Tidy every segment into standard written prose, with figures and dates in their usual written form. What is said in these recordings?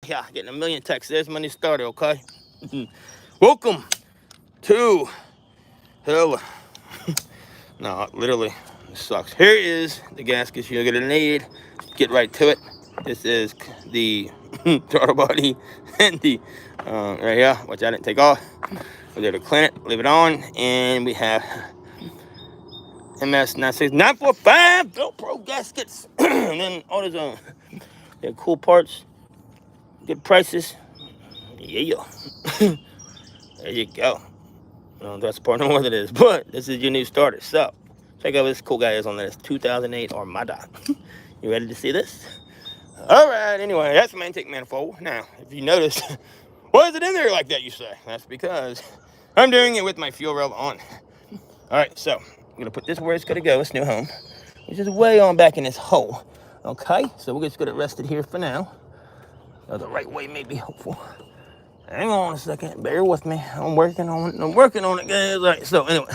Yeah, getting a million texts. There's my new starter, okay? Welcome to hell. No, literally, it sucks. Here is the gasket you're gonna need. Get right to it. This is the throttle body and the right here, which I didn't take off. We're there to clean it, leave it on, and we have MS 96945 Velcro gaskets, and then AutoZone. They're cool parts, good prices. Yeah, there you go. That's part of what it is, but this is your new starter. So check out what this cool guy is on this 2008 Armada. You ready to see this? All right. Anyway, that's the main intake manifold. Now, if you notice, why is it in there like that? You say that's because I'm doing it with my fuel rail on. All right, so I'm gonna put this where it's gonna go. It's new home, which is way on back in this hole. Okay, so we're just gonna rest it here for now. The right way may be helpful. Hang on a second, bear with me. I'm working on it, guys. All right, so anyway,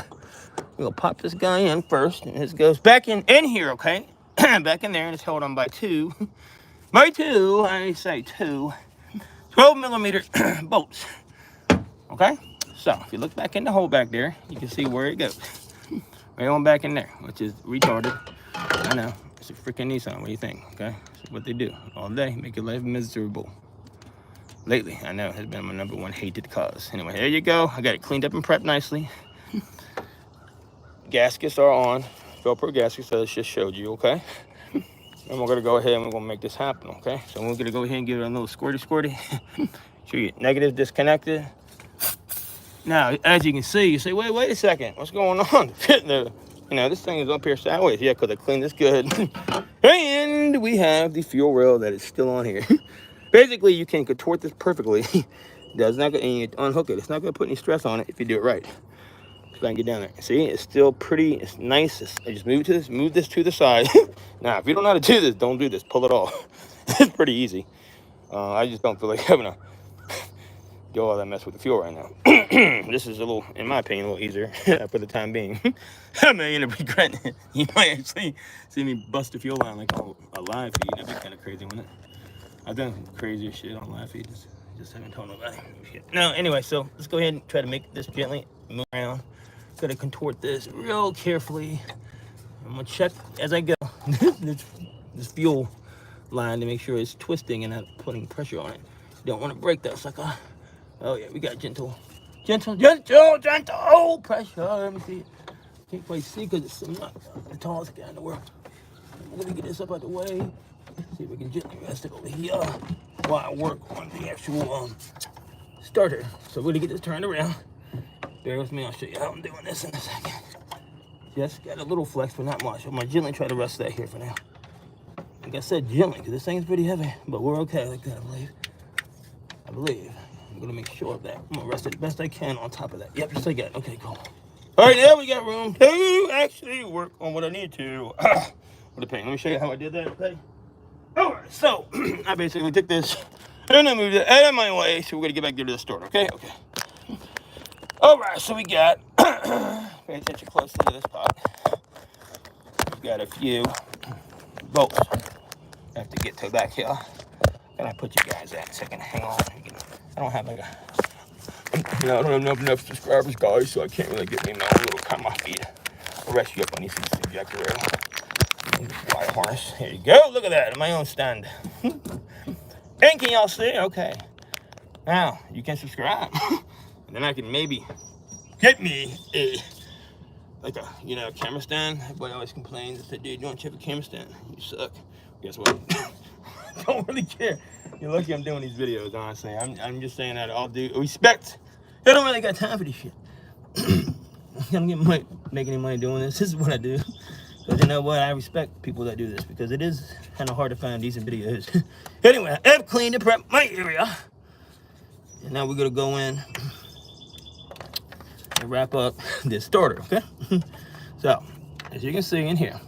we're gonna pop this guy in first, and this goes back in here, okay? Back in there, and it's held on by two, I say two, 12mm bolts. Okay, so if you look back in the hole back there, you can see where it goes. Right on back in there, which is retarded. I know, it's a freaking Nissan. What do you think? Okay, so what they do all day, make your life miserable. Lately, I know, has been my #1 hated cause. Anyway, there you go. I got it cleaned up and prepped nicely. Gaskets are on. Velcro gaskets, so I just showed you, okay? And we're gonna go ahead and we're gonna make this happen, okay? So we're gonna go ahead and give it a little squirty. Show you negative disconnected. Now, as you can see, you say, wait a second, what's going on? This thing is up here sideways. Yeah, because I cleaned this good. And we have the fuel rail that is still on here. Basically, you can contort this perfectly. Does not, and you unhook it. It's not going to put any stress on it if you do it right. So I can get down there. See, it's still pretty. It's nice. I just move this to the side. Now, if you don't know how to do this, don't do this. Pull it off. It's pretty easy. I just don't feel like having to do all that mess with the fuel right now. This is a little, in my opinion, a little easier for the time being. I may end up regretting it. You might actually see me bust the fuel line like a live feed. That'd be kind of crazy, wouldn't it? I've done crazier shit on live feeds. Just haven't told nobody. No, anyway, so let's go ahead and try to make this gently move around. Gotta contort this real carefully. I'm gonna check as I go this fuel line to make sure it's twisting and not putting pressure on it. You don't want to break that sucker. Oh yeah, we got gentle pressure. Let me see. Can't quite see because it's not the tallest guy in the world. I'm gonna get this up out the way. See if we can gently rest it over here while I work on the actual starter. So we're gonna get this turned around. Bear with me, I'll show you how I'm doing this in a second. Just got a little flex, but not much. I'm gonna gently try to rest that here for now. Like I said, gently, because this thing's pretty heavy, but we're okay like that, I believe. I'm gonna make sure of that. I'm gonna rest it the best I can on top of that. Yep, just like that. Okay, cool. All right, now we got room to actually work on what I need to. With the paint. Let me show you how I did that, okay? All right, so I basically took this and I moved it out of my way. So we're gonna get back to the store, okay? Okay. All right, so we got, pay attention closely to this part. We've got a few bolts. I have to get to back here. Can I put you guys at a second? Hang on. I don't have like I don't have enough subscribers, guys, so I can't really get me my own little kind of my feet. I'll rest you up on these ejector rail. Wire harness. Here you go. Look at that. My own stand. And can y'all see? Okay. Now you can subscribe. And then I can maybe get me a camera stand. Everybody always complains and said, dude, you don't have a camera stand. You suck. Guess what? Don't really care. You're lucky I'm doing these videos, honestly. I'm just saying that all due respect. I don't really got time for this shit. I'm not making any money doing this. This is what I do. But you know what? I respect people that do this because it is kind of hard to find decent videos. Anyway, I've cleaned and prepped my area. And now we're going to go in and wrap up this starter, okay? So, as you can see in here.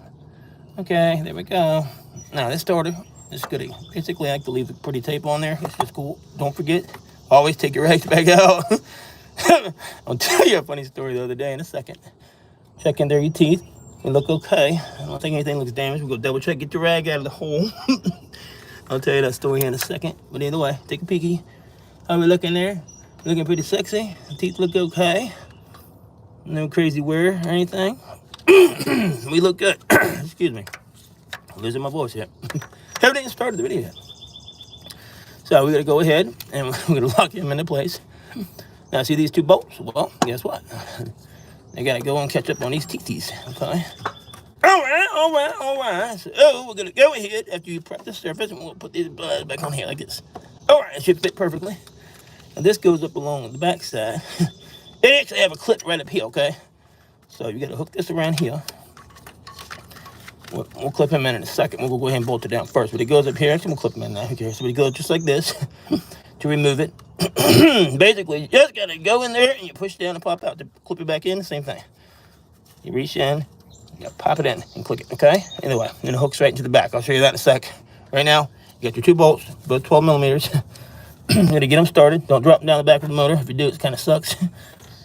Okay, there we go. Now, this starter is going to basically have to leave the pretty tape on there. It's just cool. Don't forget, always take your rags back out. I'll tell you a funny story the other day in a second. Check in there your teeth. They look okay. I don't think anything looks damaged. We'll go double check, get your rag out of the hole. I'll tell you that story here in a second. But either way, take a peeky. How we looking there? Looking pretty sexy. The teeth look okay. No crazy wear or anything. We look good. Excuse me. I'm losing my voice here. Haven't even started the video yet. So we're gonna go ahead and we're gonna lock him into place. Now see these two bolts? Well, guess what? I gotta go and catch up on these teethies, okay? All right. So we're gonna go ahead after you prep the surface and we'll put these buds back on here like this. All right, it should fit perfectly. And this goes up along the back side. They actually have a clip right up here, okay? So you gotta hook this around here. We'll clip him in a second. We'll go ahead and bolt it down first. But it goes up here, actually we'll clip him in now. Okay, so it goes just like this to remove it. Basically, you just gotta go in there and you push down and pop out to clip it back in, the same thing. You reach in, you gotta pop it in and click it, okay? Anyway, then it hooks right into the back. I'll show you that in a sec. Right now, you got your 2 bolts, both 12 millimeters. You gotta get them started. Don't drop them down the back of the motor. If you do, it kind of sucks.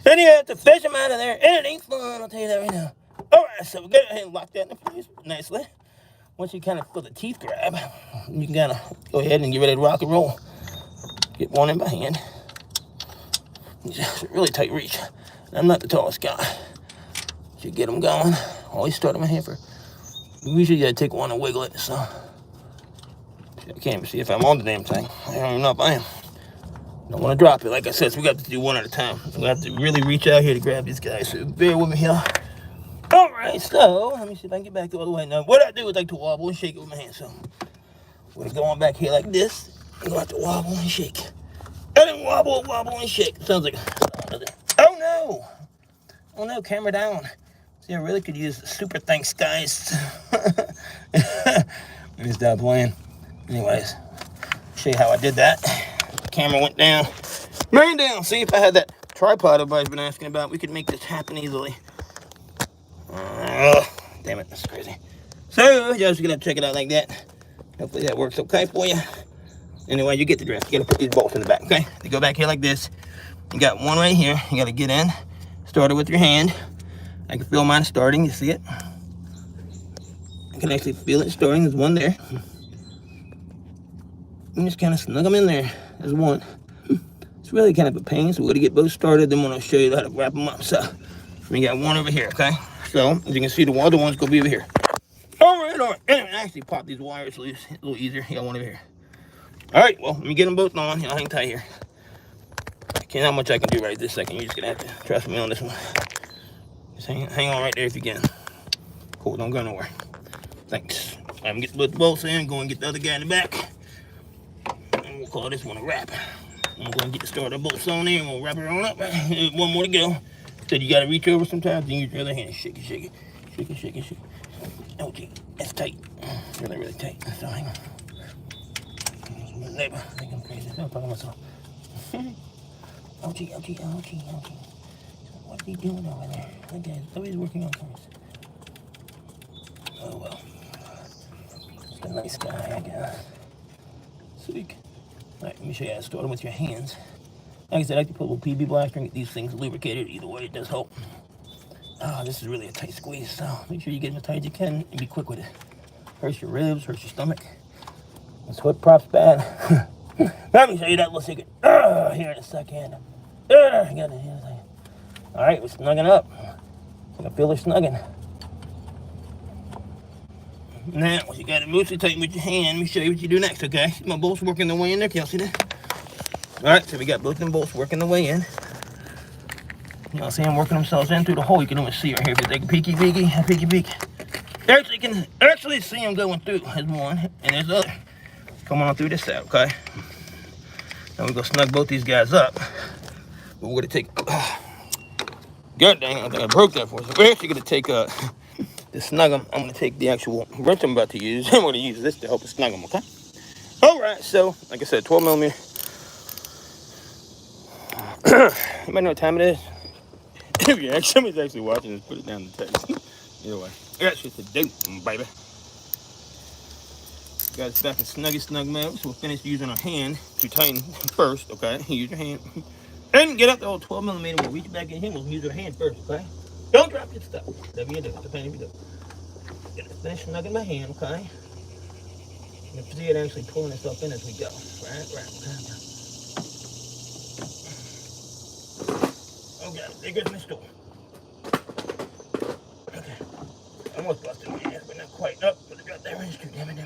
Then you have to fish them out of there, and it ain't fun, I'll tell you that right now. All right, so we're gonna go ahead and lock that in place nicely. Once you kind of feel the teeth grab, you can kind of go ahead and get ready to rock and roll. Get one in by hand. It's a really tight reach. I'm not the tallest guy. Should get them going. Always start them in here for. Usually you gotta take one and wiggle it, so. I can't even see if I'm on the damn thing. I don't even know if I am. Don't want to drop it. Like I said, so we got to do one at a time. We have to really reach out here to grab these guys. So bear with me here. All right, so let me see if I can get back the other way. Now, what I do is like to wobble and shake it with my hand. So we're gonna go on back here like this. I'm gonna have to wobble and shake. And then wobble and shake. It sounds like. Oh no, camera down. See, I really could use super thanks, guys. Let me stop playing. Anyways, show you how I did that. Camera went down, ran down. See, if I had that tripod everybody's been asking about, we could make this happen easily. Damn it, that's crazy. So you're just gonna check it out like that. Hopefully that works okay for you. Anyway, you get the drift. You gotta put these bolts in the back, okay? They go back here like this. You got one right here. You gotta get in. Start it with your hand. I can feel mine starting. You see it? I can actually feel it starting. There's one there. You just kind of snug them in there. There's one. It's really kind of a pain, so we're gonna get both started. Then we're gonna show you how to wrap them up. So we got one over here, okay? So as you can see, the other one's gonna be over here. All right. Anyway, I actually pop these wires loose. A little easier. You got one over here. All right. Well, let me get them both on. I'll hang tight here. I can't how much I can do right this second. You're just gonna have to trust me on this one. Just hang on right there if you can. Cool. Don't go nowhere. Thanks. I'm gonna get both bolts in. Go and get the other guy in the back. We'll call this one a wrap. I'm going to get the starter bolts on there and we'll wrap it on up. One more to go. So you got to reach over sometimes and use your other hand. Shake it. Oh, gee, that's tight. Really tight. So hang on. My neighbor, I think I'm crazy. I'm talking to myself. Oh, gee. What are you doing over there? Look at somebody's working on things. Oh, well. He's a nice guy, I guess. Sweet. All right, let me show you how to start them with your hands. Like I said, I like to put a little PB blaster and get these things lubricated. Either way, it does help. Oh, this is really a tight squeeze, so make sure you get them as tight as you can and be quick with it. Hurts your ribs, hurts your stomach. This hip prop's bad. Let me show you that little secret. Here in a second. I got it here. All right, we're snugging up. I can feel it snugging. Now, once you got it mostly tight with your hand, let me show you what you do next, okay? My bolts working their way in there. Can y'all see that? All right, so we got both them bolts working their way in. Y'all see them working themselves in through the hole. You can almost see right here if you take a peeky. You can actually see them going through. There's one, and there's the other. Coming on through this side, okay? Now we're gonna snug both these guys up. But we're gonna take, God dang, I think I broke that for us. We're actually gonna take, to snug them, I'm gonna take the actual wrench I'm about to use. I'm gonna use this to help us snug them, okay? All right, so, like I said, 12 millimeter. You might know what time it is. If you somebody's actually watching this, put it down in the text. Either way, that's just a dope, baby. Got us back in snug mode, so we'll finish using our hand to tighten first, okay? Use your hand. And get up the old 12 millimeter. We'll reach back in here. We'll use our hand first, okay? Don't drop your stuff. Whatever you do, depending if you do. Get it finished snugging my hand, okay? You can see it actually pulling itself in as we go. Right. Okay, there goes my stool. Okay. Almost busted my ass, but not quite. Up, but it got that wrench too. Damn it.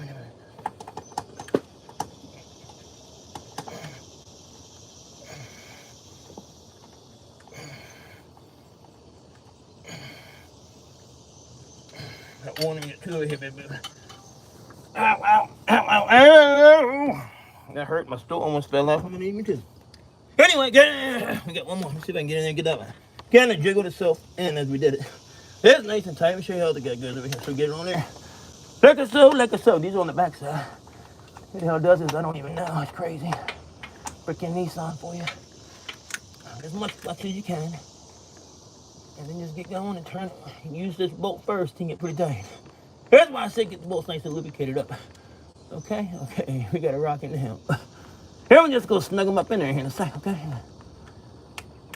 Got one and two over here, baby. Ow. That hurt. My stool almost fell off underneath me too. Anyway, we got one more. Let's see if I can get in there and get that one. Kind of jiggled itself in as we did it. It's nice and tight. Let me show you how to get good over here. So get it on there. Like a so. These are on the back side. What the hell does this? I don't even know. It's crazy. Freaking Nissan for you. As much flex as you can. And then just get going and turn it. Use this bolt first to get pretty tight. That's why I say get the bolts nice and lubricated up. Okay. We got a rock in the hemp. Here we just go snug them up in there in a second, okay?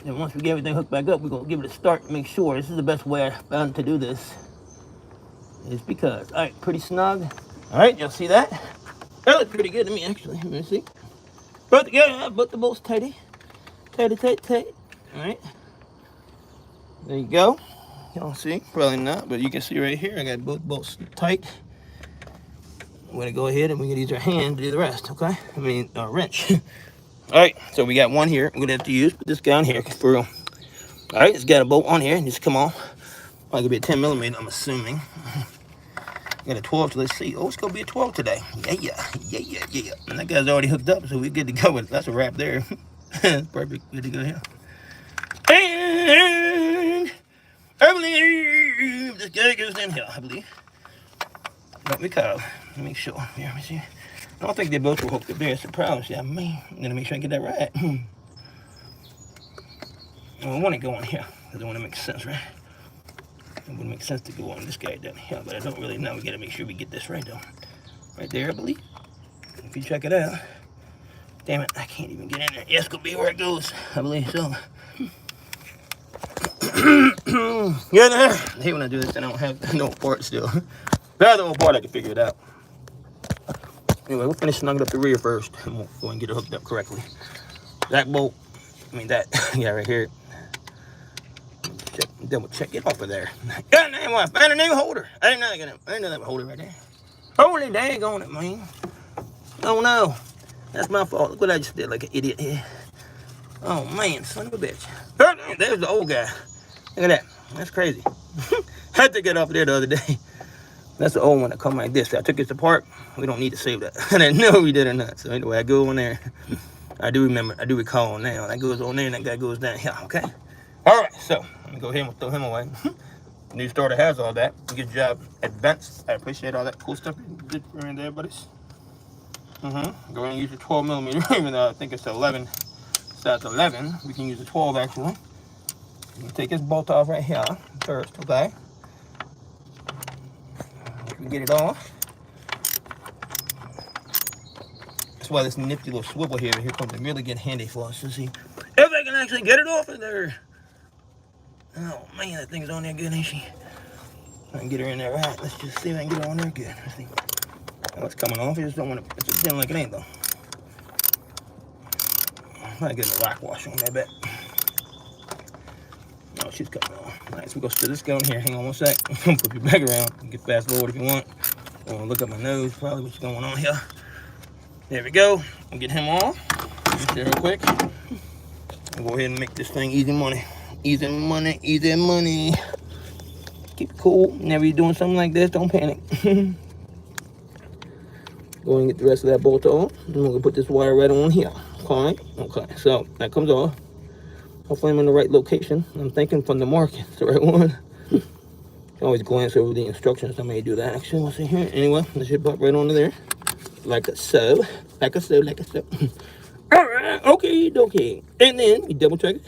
And once we get everything hooked back up, we're gonna give it a start and make sure this is the best way I found to do this. Is because, all right, pretty snug. All right, y'all see that? That looks pretty good to me, actually. Let me see. Put together, put the bolts tight. All right. There you go. You don't see, probably not, but you can see right here, I got both bolts tight. I'm gonna go ahead and we're gonna use our hand to do the rest, okay? I mean, wrench. All right, so we got one here. We're gonna have to use this guy on here for real. All right, it's got a bolt on here. Just come on. Probably gonna be a 10 millimeter, I'm assuming. Got a 12, so let's see. Oh, it's gonna be a 12 today. Yeah. And that guy's already hooked up, so we're good to go with it. That's a wrap there. Perfect, good to go here. And I believe this guy goes in here, I believe. Let me call. Let me make sure. Yeah, let me see. I don't think they both were hooked up there. Surprise, yeah, man. I'm gonna make sure I get that right. Well, I want to go on here because I want to make sense, right? It wouldn't make sense to go on this guy down here, but I don't really know. We gotta make sure we get this right though. Right there, I believe. If you check it out. Damn it, I can't even get in there. Yes, gonna be where it goes. I believe so. Yeah, I hate when I do this and I don't have no part still. That's the old part, I can figure it out. Anyway, we'll finish snugging up the rear first, and we'll go and get it hooked up correctly. That bolt, yeah, right here. Double check it off of there. God damn, I found a new holder. I didn't know that was a holder right there. Holy dang on it, man. Oh no, that's my fault. Look what I just did, like an idiot here. Oh man, son of a bitch. There's the old guy. Look at that. That's crazy. I took it off there the other day. That's the old one that come like this. I took this apart. We don't need to save that. I didn't know we did or not. So anyway, I go on there. I do recall now. That goes on there and that guy goes down here, okay? All right, so let me go ahead and throw him away. New starter has all that. Good job, advanced. I appreciate all that cool stuff you did for me there, buddies. Go ahead and use your 12 millimeter, even though I think it's 11. So that's 11. We can use a 12 actually. Take this bolt off right here first, okay? We get it off. That's why this nifty little swivel here comes in really good handy for us to see if I can actually get it off of there. Oh man, that thing's on there good, ain't she? I can get her in there right. Let's just see if I can get her on there good. Let's see. Oh, it's coming off. I just don't want to. It's a like it ain't though. I might get a rock wash on that bet. Oh, she's coming on. All right, so we're gonna split this going here. Hang on one sec. Put your back around. You can fast forward if you want. Or look at my nose, probably what's going on here. There we go. I'll get him on. Just real quick. I'll go ahead and make this thing easy money. Easy money. Keep it cool. Whenever you're doing something like this, don't panic. Go ahead and get the rest of that bolt off. And we're gonna put this wire right on here. Okay. So that comes off. Hopefully I'm in the right location. I'm thinking from the market, it's the right one. Always glance over the instructions. I may do that actually. Let's see here. Anyway, this should pop right onto there. Like so. Alright, okay. And then you double check it.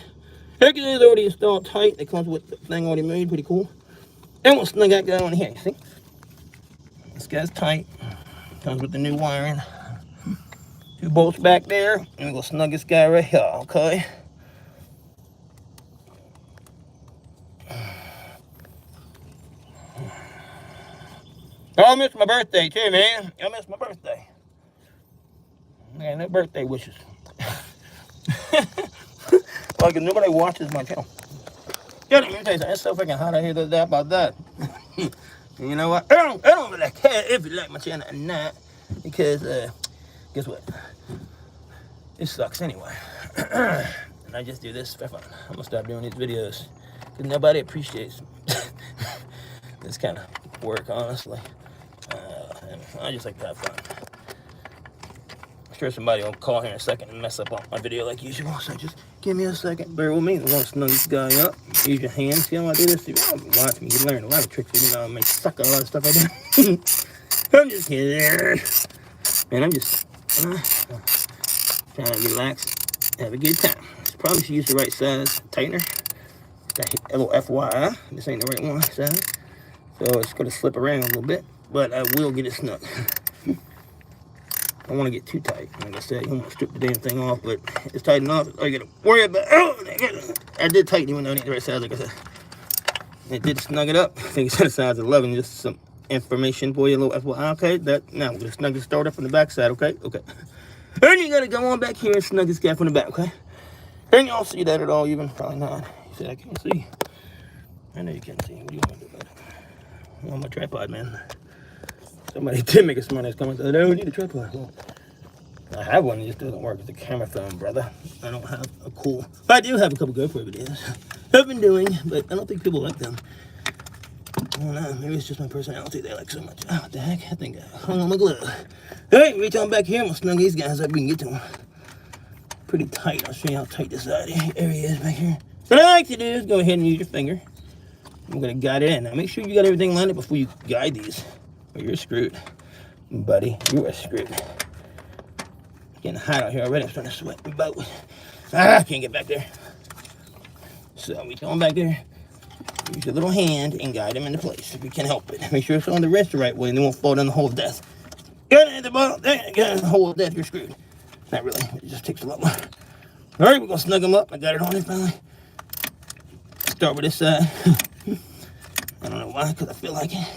Heck, it is already installed tight. It comes with the thing already made, pretty cool. And we'll snug that guy on here, you see? This guy's tight. Comes with the new wiring. 2 bolts back there. And we're gonna snug this guy right here, okay? Oh, I missed my birthday too, man. I missed my birthday. Man, no birthday wishes. Like, nobody watches my channel. Yeah, let me tell you something. It's so freaking hot out here that about that. You know what? I don't really care if you like my channel or not, because guess what? It sucks anyway. And I just do this for fun. I'm gonna stop doing these videos because nobody appreciates this kind of work, honestly. And I just like to have fun. I'm sure somebody will call here in a second and mess up on my video like usual. So just give me a second. Bear with me. I'm gonna snug this guy up. Use your hands. See how I do this? Watch me. You learn a lot of tricks. You know, I may suck at a lot of stuff I do. I'm just kidding. Man, I'm just trying to relax, have a good time. Probably should use the right size tightener. A little FYI, this ain't the right one size. So it's gonna slip around a little bit, but I will get it snug. I don't want to get too tight. Like I said, you don't want to strip the damn thing off, but it's tight enough. All you gotta worry about. Oh, I did tighten it when I need the right size, like I said. It did snug it up. I think it's at a size 11. Just some information for you, a little FYI. Okay, now we're gonna snug the starter from the back side. Okay. Then you gotta go on back here and snug this guy from the back. Okay. Can y'all see that at all? Even probably not. You said I can't see. I know you can't see. What do you want to do about it? I'm on my tripod, man. Somebody did make a smart ass comment. I don't need a tripod. Well, I have one. It just doesn't work. It's a camera phone, brother. I don't have a cool. I do have a couple GoPro videos I've been doing, but I don't think people like them. I don't know. Maybe it's just my personality they like so much. Oh, what the heck? I think I hung on my glove. All right, reach on back here. I'm gonna snug these guys up. We can get to them. Pretty tight. I'll show you how tight this area is back here. So what I like to do is go ahead and use your finger. I'm gonna guide it in. Now make sure you got everything lined up before you guide these, or you're screwed, buddy. You are screwed. It's getting hot out here already. I'm starting to sweat my boat. I can't get back there. So we go back there. Use your little hand and guide them into place if you can help it. Make sure it's on the wrist the right way and they won't fall down the hole of death. Get it at the bottom. There you go. The hole of death. You're screwed. Not really. It just takes a lot more. All right, we're gonna snug them up. I got it on it finally. Start with this side. I don't know why, because I feel like it.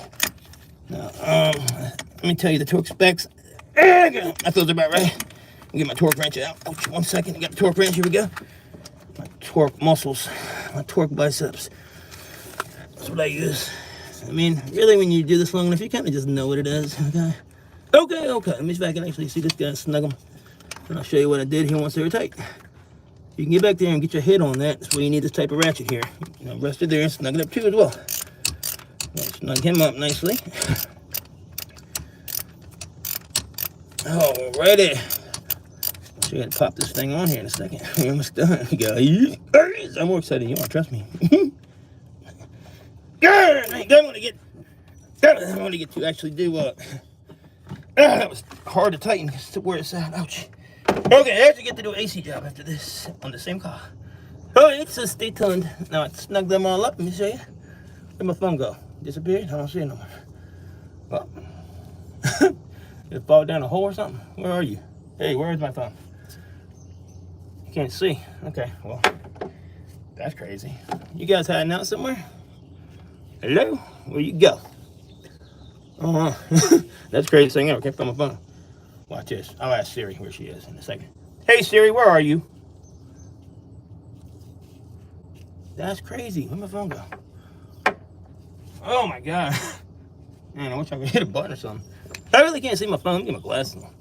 Now, let me tell you the torque specs. There you go. That feels about right. Let me get my torque wrench out. Oh, 1 second. I got the torque wrench. Here we go. My torque muscles, my torque biceps. That's what I use. I mean, really, when you do this long enough, you kind of just know what it is. Okay. Let me see if I can actually see this guy snug them. And I'll show you what I did here once they were tight. You can get back there and get your head on that. That's why you need this type of ratchet here. You know, rest it there and snug it up too as well. Snug him up nicely. Alrighty. So you gotta pop this thing on here in a second. We're almost done. We go. I'm more excited than you are, trust me. I want to get to actually do what? That was hard to tighten to where it's at. Ouch. Okay, I actually get to do an AC job after this on the same car. Alright, so stay tuned. Now I snug them all up. Let me show you. Where'd my phone go? Disappeared? I don't see it no more. Well, did it fall down a hole or something? Where are you? Hey, where is my phone? I can't see. Okay, well, that's crazy. You guys hiding out somewhere? Hello? Where you go? That's crazy thing ever. Can't find my phone. Watch this. I'll ask Siri where she is in a second. Hey Siri, where are you? That's crazy. Where'd my phone go? Oh my god. Man, I wish I could hit a button or something. I really can't see my phone. Let me get my glasses on.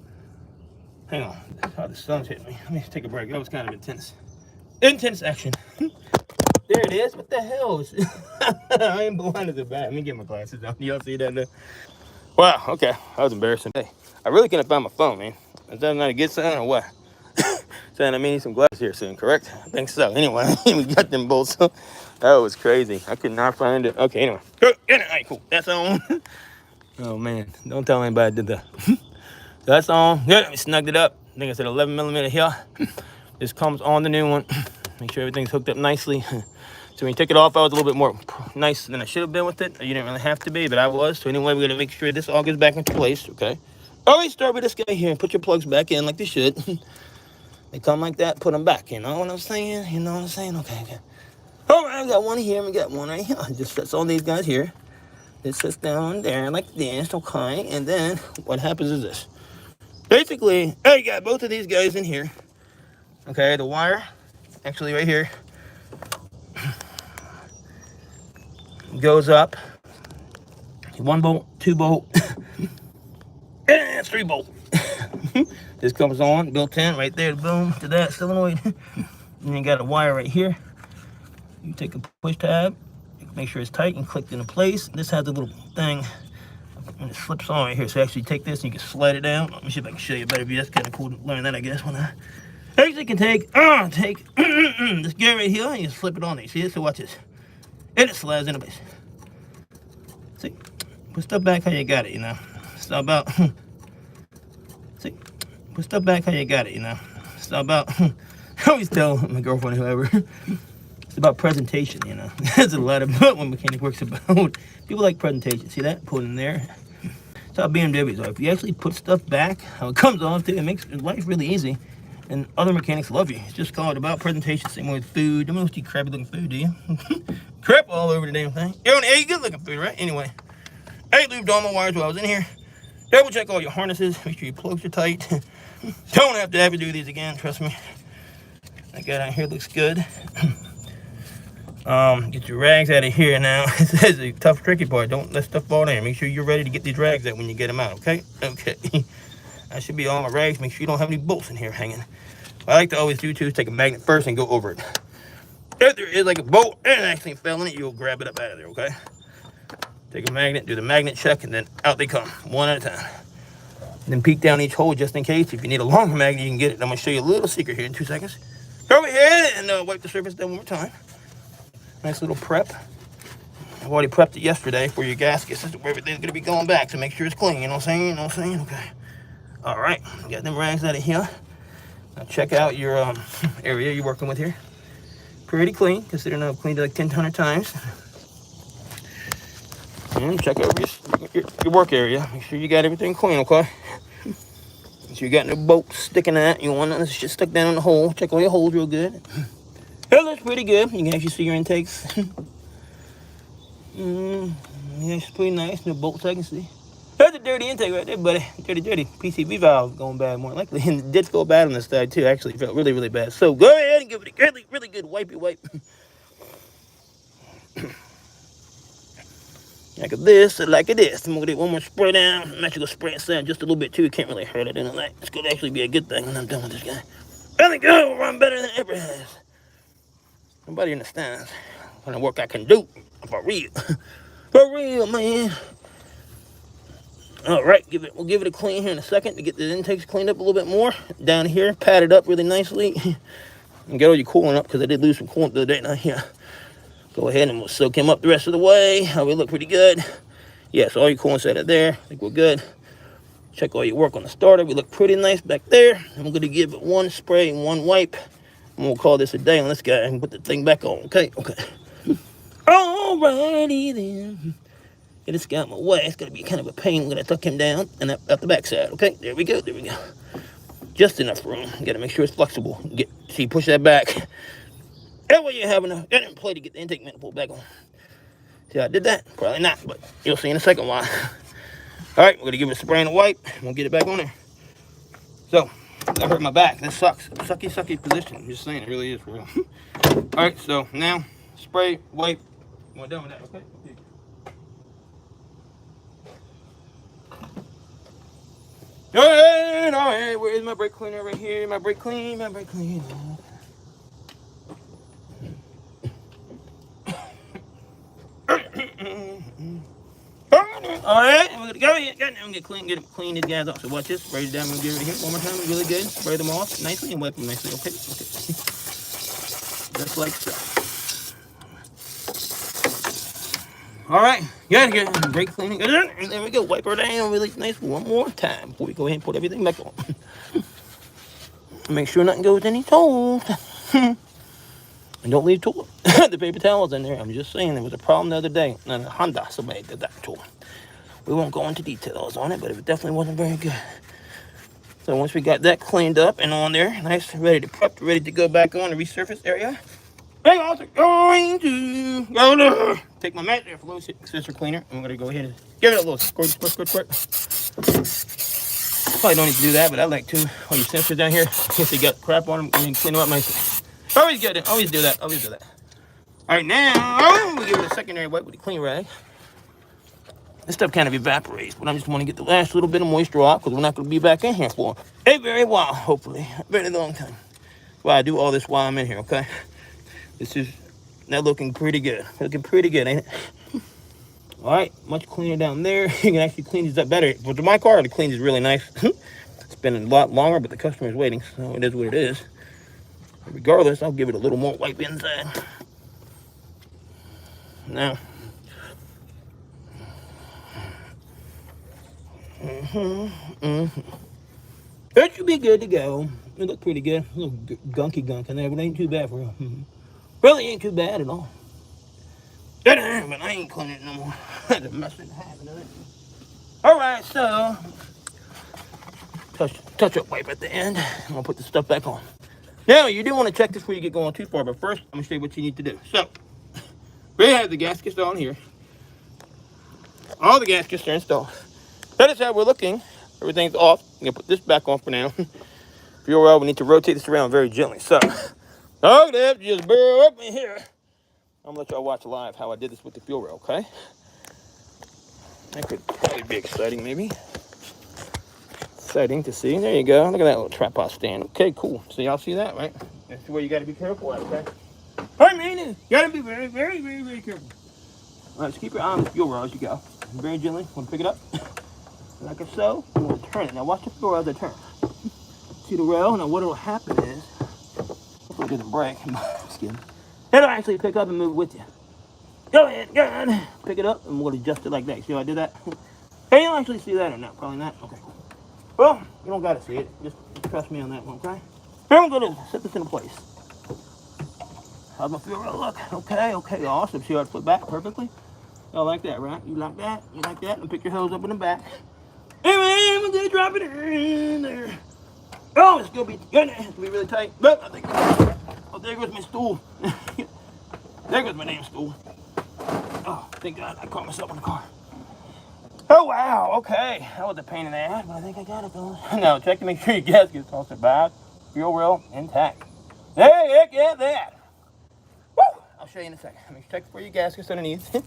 Hang on. That's how the sun's hitting me. Let me take a break. That was kind of intense. Intense action. There it is. What the hell? I am blind as a bat. Let me get my glasses on. Y'all see that now? Wow, okay. That was embarrassing. Hey, I really couldn't find my phone, man. Is that not a good sign or what? Saying I may need some glasses here soon, correct? I think so. Anyway, we got them bolts. That was crazy. I could not find it. Okay, anyway. All right, cool. That's on. Oh, man. Don't tell anybody I did that. That's on. Good. We snugged it up. I think it's an 11 millimeter here. This comes on the new one. Make sure everything's hooked up nicely. So when you take it off, I was a little bit more nice than I should have been with it. You didn't really have to be, but I was. So anyway, we're going to make sure this all gets back into place, okay? All right, start with this guy here. Put your plugs back in like they should. They come like that, put them back. You know what I'm saying? You know what I'm saying? Okay. All right, I got one here, and we got one right here. Just sets all these guys here. It sits down there like this, okay? And then what happens is this. Basically, I got both of these guys in here. Okay, the wire, actually right here, goes up. 1 bolt, 2 bolt, and 3 bolt. This comes on, built in right there, boom, to that solenoid. And you got a wire right here. You take a push tab, make sure it's tight and clicked into place. This has a little thing, and it slips on right here. So actually take this and you can slide it down. Let me see if I can show you a better view. That's kind of cool to learn that, I guess. When I actually can take this gear right here and you slip it on there. See it? So watch this. And it slides into place. See? Put stuff back how you got it, you know. It's not about... See? Put stuff back how you got it, you know. It's not about... I always tell my girlfriend, whoever, it's about presentation, you know. There's a lot about what mechanic work's about. People like presentation. See that? Put in there. It's how BMWs are. If you actually put stuff back, how it comes off, it makes life really easy. And other mechanics love you. It's just called about presentation. Same way with food. Don't most eat crappy looking food, do you? Crap all over the damn thing. You don't eat good looking food, right? Anyway, I lubed all my wires while I was in here. Double check all your harnesses. Make sure your plugs are tight. Don't have to do these again, trust me. That guy down here looks good. Get your rags out of here now. This is a tough, tricky part. Don't let stuff fall down. Make sure you're ready to get these rags out when you get them out, okay? Okay. That should be all my rags. Make sure you don't have any bolts in here hanging. What I like to always do too is take a magnet first and go over it. If there is like a bolt and it actually fell in it, you'll grab it up out of there, okay? Take a magnet, do the magnet check, and then out they come, one at a time. And then peek down each hole just in case. If you need a longer magnet, you can get it. I'm gonna show you a little secret here in 2 seconds. Go over here and wipe the surface down one more time. Nice little prep. I've already prepped it yesterday for your gaskets. This is where everything's gonna be going back to make sure it's clean. You know what I'm saying? You know what I'm saying? Okay. All right. Got them rags out of here. Now check out your area you're working with here. Pretty clean, considering I've cleaned it like 1,000 times. And check out your work area. Make sure you got everything clean, okay? Make sure you got no bolts sticking out. You want none of this shit stuck down in the hole. Check all your holes real good. It looks pretty good. You can actually see your intakes. Yeah, it's pretty nice. No bolts I can see. That's a dirty intake right there, buddy. Dirty. PCV valve going bad more likely. And it did go bad on this side too. Actually, it felt really, really bad. So go ahead and give it a really, really good wipey wipe. Like this, like this. I'm gonna get one more spray down. I'm actually gonna spray inside just a little bit too. It can't really hurt it, and it's gonna actually be a good thing when I'm done with this guy. I think I will run better than it ever has. Nobody understands what the work I can do. For real. For real, man. All right, we'll give it a clean here in a second to get the intakes cleaned up a little bit more. Down here, pat it up really nicely. And get all your coolant up, because I did lose some coolant the other day. Now here, go ahead and we'll soak him up the rest of the way. We look pretty good. Yeah, so all your coolant's out of there. I think we're good. Check all your work on the starter. We look pretty nice back there. I'm going to give it one spray and one wipe. And we'll call this a day on this guy and put the thing back on. Okay. Alrighty then. Get this guy out of my way. It's going to be kind of a pain when I tuck him down and up the backside. Okay, there we go. Just enough room. You got to make sure it's flexible. See, push that back. That way you have enough play to get the intake manifold back on. See how I did that? Probably not, but you'll see in a second why. All right, we're going to give it a spray and a wipe. We'll get it back on there. So, that hurt my back. This sucks. Sucky position. I'm just saying, it really is for real. All right, so now, spray, wipe. We're done with that, okay? All right. Where is my brake cleaner right here? My brake clean. All right, we're gonna go ahead. I'm gonna clean these guys off. So watch this. Spray it down. I'm gonna give it here one more time. Really good. Spray them off nicely and wipe them nicely. Okay. Just like so. All right, good. Brake cleaning. And there we go. Wipe her down really nice one more time before we go ahead and put everything back on. Make sure nothing goes in these holes. And don't leave the paper towels in there. I'm just saying, there was a problem the other day. And a Honda, somebody did that tool. We won't go into details on it, but it definitely wasn't very good. So once we got that cleaned up and on there, nice, ready to go back on the resurface area, I'm also going to go to take my mat there for a little sensor cleaner. I'm going to go ahead and give it a little squirt. Probably don't need to do that, but I like to. All your sensors down here, in case they got crap on them, and then clean them up nicely. Always good. Always do that. Always do that. All right, now we give it a secondary wipe with a clean rag. This stuff kind of evaporates, but I just want to get the last little bit of moisture off because we're not going to be back in here for a very while, hopefully. A very long time. Well, I do all this while I'm in here, okay? This is now looking pretty good. Looking pretty good, ain't it? All right, much cleaner down there. You can actually clean these up better. But my car, the clean is really nice. It's been a lot longer, but the customer's waiting, so it is what it is. Regardless, I'll give it a little more wipe inside. Now, that should be good to go. It look pretty good. A little gunky gunk in there, but it ain't too bad for real. Really ain't too bad at all. But I ain't cleaning it no more. That's a mess in half of it. All right, so touch up wipe at the end. I'm gonna put the stuff back on. Now you do want to check this before you get going too far, but first I'm gonna show you what you need to do. So we have the gaskets on here. All the gaskets are installed. That is how we're looking. Everything's off. I'm gonna put this back on for now. Fuel well, we need to rotate this around very gently. So, just bear up in here. I'm gonna let y'all watch live how I did this with the fuel rail, okay? That could probably be exciting, maybe. Exciting to see. There you go. Look at that little tripod stand. Okay, cool. So y'all see that, right? That's where you gotta be careful at, okay? I mean, you gotta be very, very, very, very careful. All right, so keep your eye on the fuel rail as you go. Very gently. Want to pick it up, like so. I'm gonna turn it. Now watch the fuel rail as I turn. See the rail? Now what will happen is, hopefully it doesn't break. Just kidding. It'll actually pick up and move with you. Go ahead. Pick it up and we'll adjust it like that. See how I did that? Hey, you'll actually see that or not? Probably not. Okay, cool. Well, you don't gotta see it. Just trust me on that one, okay? Here, I'm gonna set this into place. How's my fuel rail look? Okay, awesome. See how it flip back perfectly? Y'all like that, right? You like that? You like that? And pick your hose up in the back. Hey man, I'm gonna drop it in there. Oh, it's gonna be good. It's gonna be really tight. But I think, oh, there goes my stool. There goes my damn stool. Oh, thank God I caught myself in the car. Oh wow, okay. That was a pain in the ass, but I think I got it, fellas. Now check to make sure your gasket's all survived. Fuel rail intact. Heck yeah, that. Woo! I'll show you in a second. Let me check for your gaskets underneath. So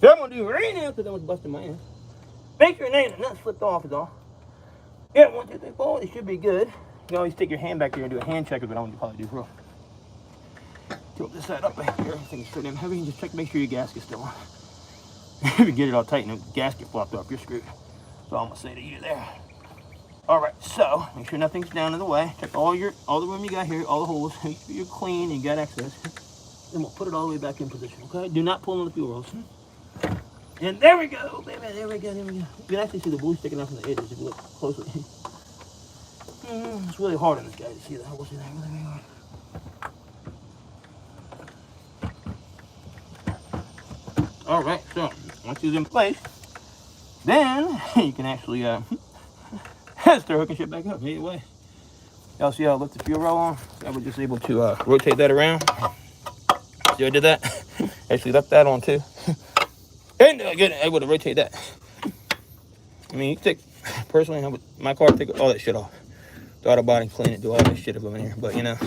I'm gonna do right now because I was busting my ass. Make sure nothing slipped off is all. Yeah, 1, 2, 3, 4. It should be good. You can always stick your hand back there and do a hand check, but I want to probably do real. Tilt this side up right here. Everything's so damn heavy. And just check to make sure your gasket's still on. If you get it all tight and the gasket flopped off, you're screwed. So I'm gonna say to you there. All right, so make sure nothing's down in the way. Check all the room you got here, all the holes. Make sure you're clean and you got access. Then we'll put it all the way back in position. Okay? Do not pull on the fuel rails. And there we go, baby. There we go. You can actually see the blue sticking out from the edges if you look closely. It's really hard on this guy to see that. We'll see that really hard. All right, so once it's in place, then you can actually start hooking shit back up. Either way, y'all see how I lift the fuel rail on? So I was just able to rotate that around. See how I did that? Actually left that on too. And again, able to rotate that. I mean, you take, personally, my car, take all that shit off. The auto body, clean it, do all that shit up in here. But, you know,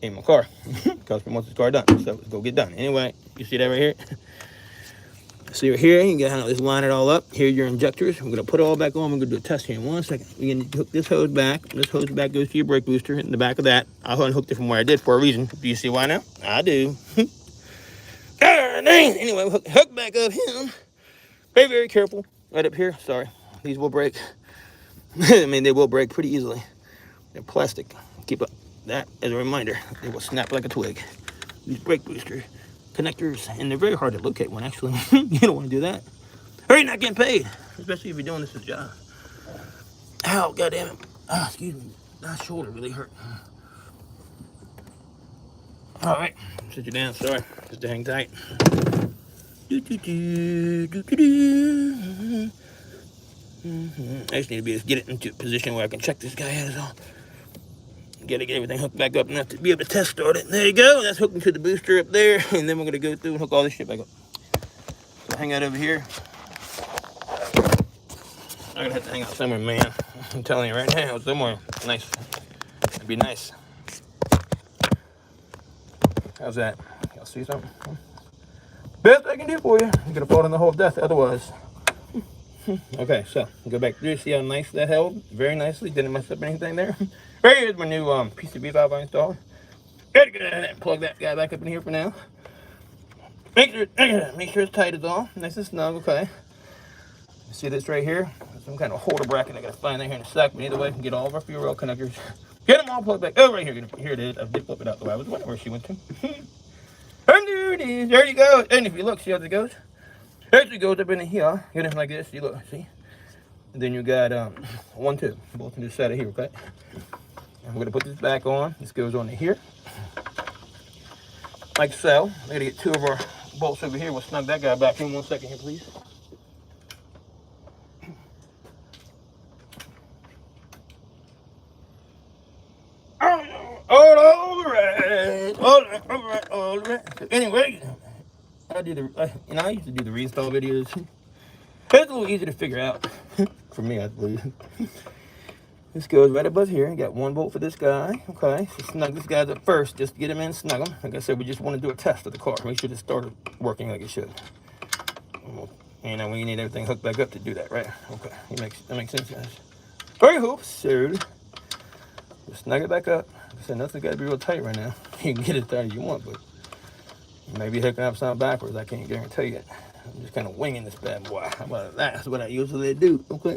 ain't my car. Customer wants his car done, so let's go get done. Anyway, you see that right here? See right here, you can just line it all up. Here are your injectors. We're going to put it all back on. We're going to do a test here in 1 second. We're going to hook this hose back. This hose back goes to your brake booster in the back of that. I'll unhook it from where I did for a reason. Do you see why now? I do. Anyway, hook back up him. Very, very careful. Right up here. Sorry. These will break. I mean, they will break pretty easily. They're plastic. Keep that as a reminder. They will snap like a twig. These brake booster connectors, and they're very hard to locate one, actually. You don't want to do that. Or you're not getting paid, especially if you're doing this as a job. Ow, goddamn it. Oh, excuse me. My shoulder really hurt. All right, sit you down. Sorry, just to hang tight. I just need to get it into a position where I can check this guy out. Is all. Get everything hooked back up enough to be able to test start it. There you go. That's hooked into the booster up there, and then we're gonna go through and hook all this shit back up. So hang out over here. I'm gonna have to hang out somewhere, man. I'm telling you right now, somewhere nice. It'd be nice. How's that? Y'all see something? Best I can do for you. You're gonna fall in the hole of death otherwise. Okay, so go back through. See how nice that held? Very nicely. Didn't mess up anything there. Right here's my new PCB valve I installed. Gotta go ahead and plug that guy back up in here for now. Make sure it's tight as all. Nice and snug, okay. See this right here? Some kind of holder bracket. I gotta find that here in a sec. But either way, I can get all of our fuel rail connectors. Get them all plugged back. Oh, right here. Here it is. I did flip it out the way. I was wondering where she went to. And there it is. There you go. And if you look, see how it goes? It actually goes up in here. Get it like this. You look, see? And then you got 1, 2. Both on this side of here, okay? And we're gonna put this back on. This goes on to here. Like so. I gotta get 2 of our bolts over here. We'll snug that guy back in 1 second here, please. All right. So anyway, I used to do the reinstall videos. It's a little easy to figure out for me, I believe. This goes right above here. Got 1 bolt for this guy. Okay, so snug this guy up first, just to get him in, snug him. Like I said, we just want to do a test of the car. Make sure it started working like it should. And we need everything hooked back up to do that, right? Okay, that makes sense, guys. I hope so. Just snug it back up. Like I said, nothing's got to be real tight right now. You can get it tight as you want, but you may be hooking up something backwards. I can't guarantee it. I'm just kind of winging this bad boy. How about that? That's what I usually do. Okay.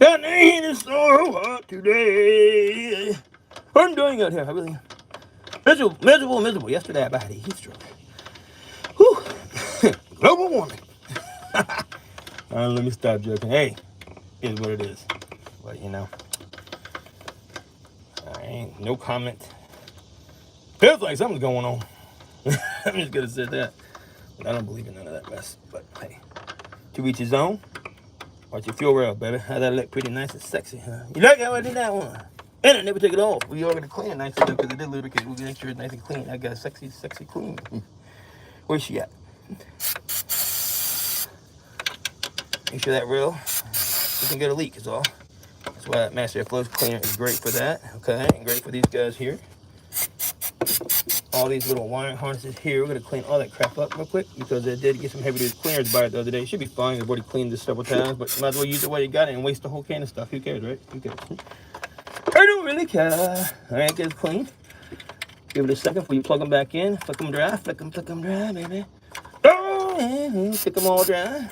And it is so hot today. I'm doing out here. I really miserable. Yesterday I had a heat stroke. Whew. Global warming. Let me stop joking. Hey, it is what it is. But you know, I ain't no comment. Feels like something's going on. I'm just gonna say that. But I don't believe in none of that mess. But hey, to each his own. Watch your fuel rail, baby. How that look pretty nice and sexy, huh? You like how I did that one? And I never took it off. We are gonna clean it nice and because it did lubricate. We'll make sure it's nice and clean. I got sexy clean. Where's she at? Make sure that rail doesn't get a leak is all. That's why that master flow cleaner is great for that. Okay, and great for these guys here. All these little wiring harnesses here. We're gonna clean all that crap up real quick because I did get some heavy duty cleaners by it the other day. It should be fine. I've already cleaned this several times, but you might as well use it while you got it and waste the whole can of stuff. Who cares, right? Who cares? I don't really care. All right, get it clean. Give it a second before you plug them back in. Flick them dry, baby. Oh, flick them all dry.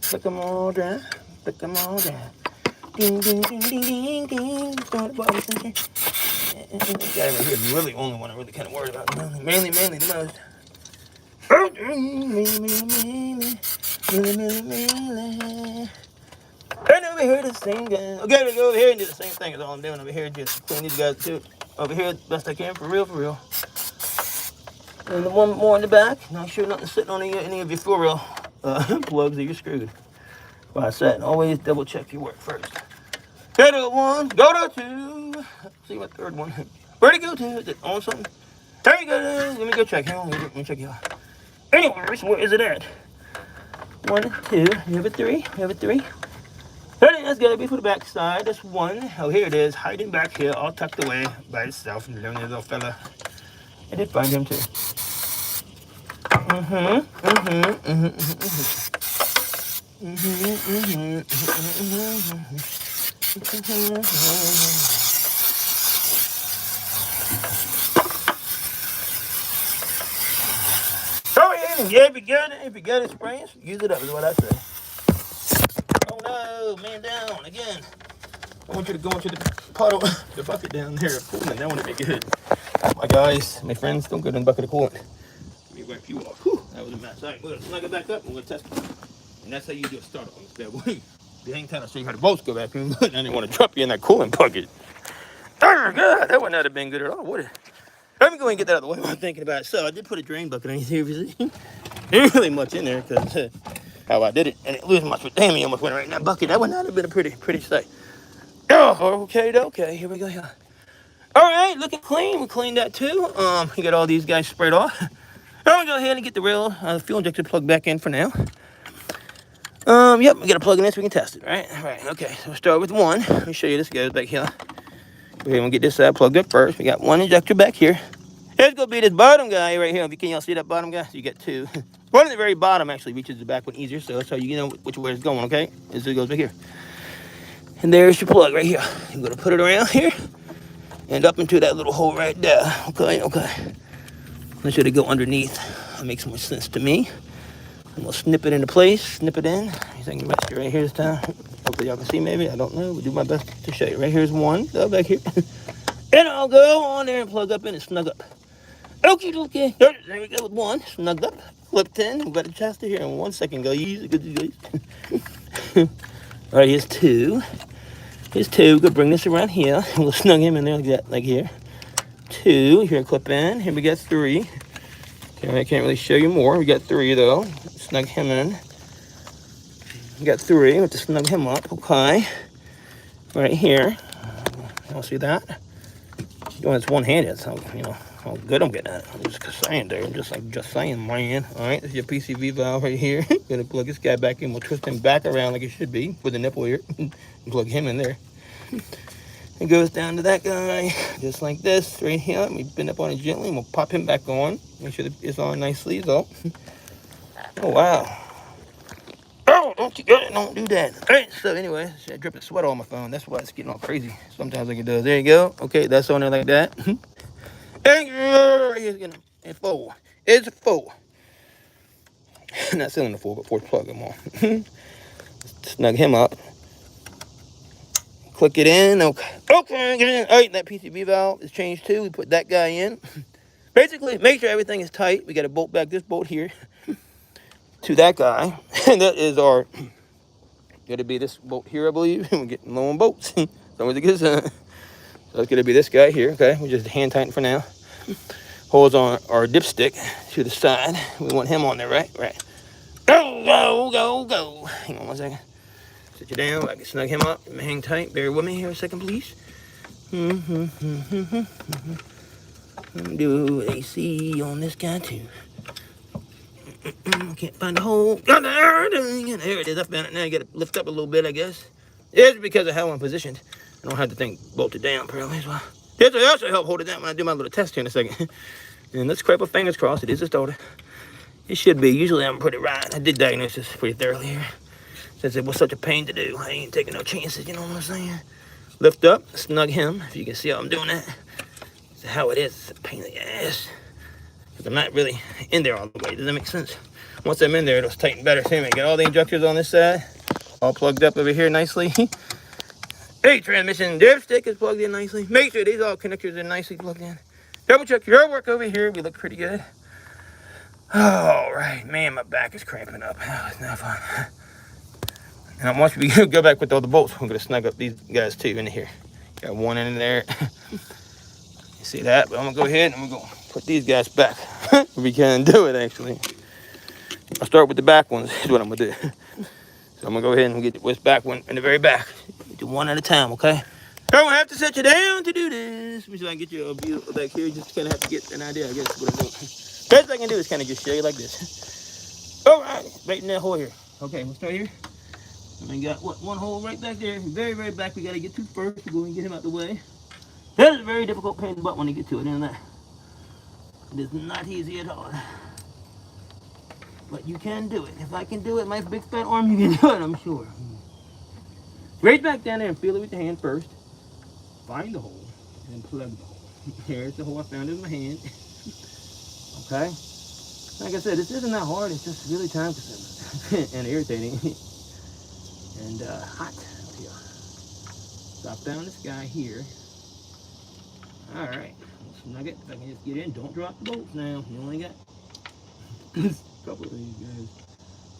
Flick them all dry. Ding, ding, ding, ding, ding. Start the bottom. This guy right here is really the only one I'm really kind of worried about. Mainly the most. And over here the same guy. Okay, we go over here and do the same thing as all I'm doing over here. Just clean these guys too. Over here best I can, for real. And the one more in the back. Not sure nothing's sitting on any of your fuel rail plugs or you're screwed. But I said, always double check your work first. Go to 1, go to 2. Let's see what 3rd one. Where'd it go to? Is it on something? There you go. Let me go check. Hang on, let me check you out. Anyways, where is it at? 1, 2. You have a 3. That's gotta be for the back side. That's 1. Oh, here it is, hiding back here, all tucked away by itself. And there's a little fella. I did find him too. Throw it in, yeah, if you got it spraying, use it up is what I say. Oh no, man down again. I want you to go into the puddle, the bucket down there of coolant. That wouldn't be good. My guys, my friends, don't go in the bucket of coolant. Let me wipe you off. Whew, that was a mess. All right, we're gonna snug it back up and we're gonna test it. And that's how you do a start on this bad boy. The hang time to show you how the bolts go back in, but I didn't want to drop you in that coolant bucket. Oh my God, that would not have been good at all, would it? Let me go and get that out of the way while I'm thinking about it. So I did put a drain bucket underneath here, you see? There's really much in there because how I did it, and it losing much. But damn, he almost went right in that bucket. That would not have been a pretty sight. Oh, okay, here we go. Here. All right, looking clean. We cleaned that too. You got all these guys sprayed off. I'm gonna go ahead and get the rail fuel injector plugged back in for now. Yep, we got to plug in this so we can test it, right? All right, okay. So we'll start with one. Let me show you this goes back here. We're gonna get this side plugged up first. We got one injector back here. Here's gonna be this bottom guy right here. If you can y'all see that bottom guy? So you got two. One at the very bottom actually reaches the back one easier, so that's how you know which way it's going, okay? As it goes back here. And there's your plug right here. You're gonna put it around here and up into that little hole right there. Okay, okay. Make sure to go underneath. That makes more sense to me. And we'll snip it into place, snip it in. I think you rest it right here this time. Hopefully y'all can see maybe, I don't know. We'll do my best to show you. Right here's one, go back here. And I'll go on there and plug up in and snug up. Okie dokie. There we go with one, snugged up, flipped in. We've got to test it here in 1 second. Go easy, good guys. All right, here's two. Here's two. Go bring this around here. We'll snug him in there like that, like here. Two. Here, clip in. Here we got three. Okay, I can't really show you more. We got three though. Snug him in. We got three. We have to snug him up. Okay. Right here. Y'all see that? Doing this one-handed, so you know how good I'm getting at it. I'm just saying, dude. I'm just saying, man. All right, this is your PCV valve right here. Gonna plug this guy back in. We'll twist him back around like it should be with the nipple here. And plug him in there. It goes down to that guy, just like this, right here. We bend up on it gently, and we'll pop him back on. Make sure it's on nicely, though. Oh, wow. Oh, don't do that. All right, so anyway, I dripping sweat on my phone. That's why it's getting all crazy. Sometimes like it does. There you go. Okay, that's on there like that. It's full. It's full. Not cylinder full, but fourth plug. Come on. Snug him up. Click it in. Okay. Okay. All right, that PCB valve is changed too. We put that guy in. Basically, make sure everything is tight. We got to bolt back this bolt here to that guy. And that is our, got to be this bolt here, I believe. We're getting low on bolts. So it's a good sign. So it's going to be this guy here. Okay, we just hand tighten for now. Holds on our dipstick to the side. We want him on there, right? Right. Go, go, go, go. Hang on 1 second. Sit you down. I can snug him up. Hang tight. Bear with me here a second, please. Do AC on this guy too. Can't find the hole. Oh, there it is. I found it now. You got to lift up a little bit, I guess. It's because of how I'm positioned. I don't have the thing bolted down apparently as well. This will also help hold it down when I do my little test here in a second. And let's scrape our fingers crossed. It is a starter. It should be. Usually I'm pretty right. I did diagnose this pretty thoroughly here. Since it was such a pain to do, I ain't taking no chances, you know what I'm saying? Lift up, snug him, if you can see how I'm doing that. This is how it is. It's a pain in the ass. Because I'm not really in there all the way. Does that make sense? Once I'm in there, it'll tighten better. See, I got all the injectors on this side. All plugged up over here nicely. Hey, transmission dipstick is plugged in nicely. Make sure these all connectors are nicely plugged in. Double check your work over here. We look pretty good. All right, man, my back is cramping up. Oh, it's not fun. And once we go back with all the bolts, we're gonna snug up these guys too in here. Got one in there. You see that? But I'm gonna go ahead and we're gonna put these guys back. We can do it actually. I'll start with the back ones. Is what I'm gonna do. So I'm gonna go ahead and get this back one in the very back. Do one at a time, okay? I don't have to set you down to do this. Let me see if I can get you a view back here. Just kind of have to get an idea, I guess, what I'm doing. Best I can do is kind of just show you like this. All right, right in that hole here. Okay, we'll start here. And we got one hole right back there. Very, very back. We got to get to first to go and get him out the way. That is a very difficult pain in the butt when you get to it, isn't that? It is not easy at all. But you can do it. If I can do it, my big fat arm, you can do it, I'm sure. Right back down there and feel it with your hand first. Find the hole and plug the hole. Here's the hole I found in my hand. Okay? Like I said, this isn't that hard. It's just really time consuming and irritating and hot up here. So I found this guy here. All right. Snug it. If I can just get in, don't drop the bolts now. You only got a couple of these guys.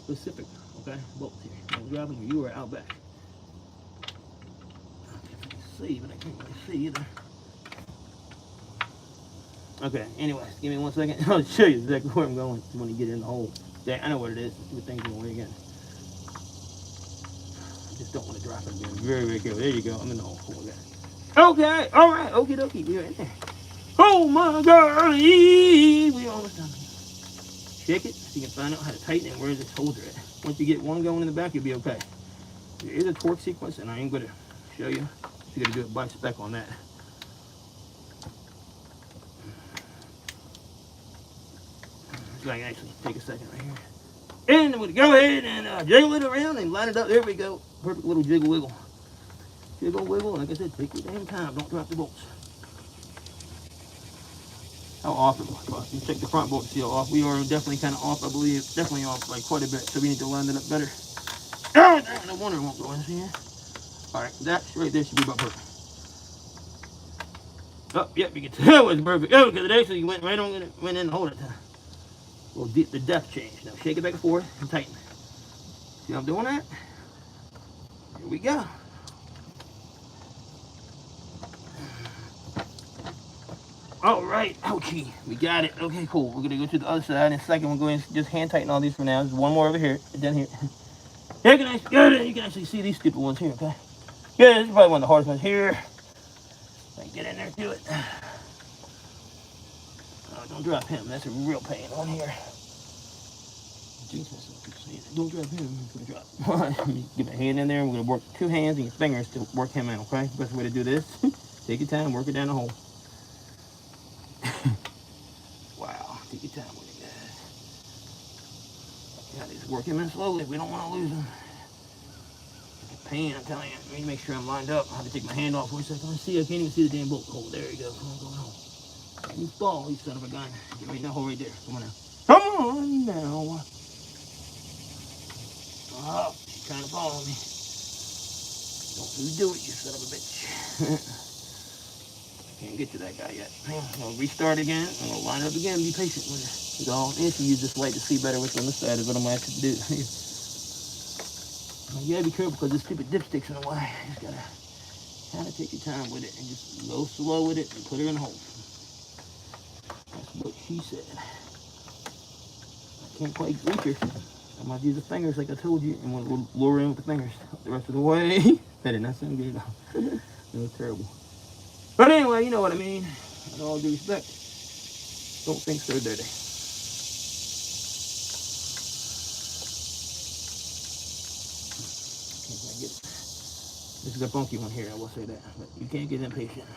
Specific, okay? Bolts here. Don't drop them or you are out back. See, but I can't really see either. Okay, anyways, give me 1 second. I'll show you exactly where I'm going when you get in the hole. There, I know what it is. The thing's going away again. I just don't want to drop it again. Very, very careful. There you go. I'm in the hole again. Okay, all right. Okie dokie. You're in there. Oh my God. We almost done. Check it so you can find out how to tighten it. Where this holder at. Once you get one going in the back, you'll be okay. There is a torque sequence, and I ain't gonna show you. You gotta do it by spec on that. So I can actually take a second right here. And I'm gonna go ahead and jiggle it around and line it up. There we go. Perfect little jiggle wiggle. Jiggle wiggle, like I said, take your damn time. Don't drop the bolts. How off it was. You check the front bolt to see how off. We are definitely kind of off, I believe. Definitely off like quite a bit. So we need to line it up better. Oh, no wonder it won't go in here. Alright, that right there should be about perfect. Oh, yep, you can tell it's perfect. Oh, because it actually went right on it, went in the hole that time. Well, the depth change. Now shake it back and forth and tighten. See how I'm doing that? Here we go. All right, ouchie, we got it. Okay, cool. We're gonna go to the other side in a second. We're going to just hand tighten all these for now. There's one more over here, down here. Yeah, you can actually see these stupid ones here, okay? Yeah, this is probably one of the hardest ones here. Get in there, do it. Oh, don't drop him. That's a real pain on here. Don't drop him. I'm gonna drop. Get my hand in there. We're gonna work two hands and your fingers to work him in, okay? Best way to do this. Take your time, work it down the hole. Wow, take your time with it, guys. Gotta just work him in slowly. We don't want to lose him. It's a pain, I'm telling you. Let me make sure I'm lined up. I have to take my hand off for a second. Let's see. I can't even see the damn bolt hole. There you go. Come on, going home. You fall, you son of a gun. Get right in that hole right there. Come on now. Come on now. Oh, she's trying to follow me. Don't you do it, you son of a bitch. Can't get to that guy yet. I'm gonna restart again. I'm gonna line it up again. Be patient with it. Y'all, if you use this light to see better what's on the side is what I'm gonna have to do. You gotta be careful because this stupid dipstick's in the way. You just gotta kind of take your time with it and just go slow with it and put her in the hole. That's what she said. I can't quite reach her. I might use the fingers like I told you, and we'll lure in with the fingers the rest of the way. That did not sound good at all. It was terrible. But anyway, you know what I mean. With all due respect, don't think so dirty. This is a funky one here, I will say that. But you can't get impatient.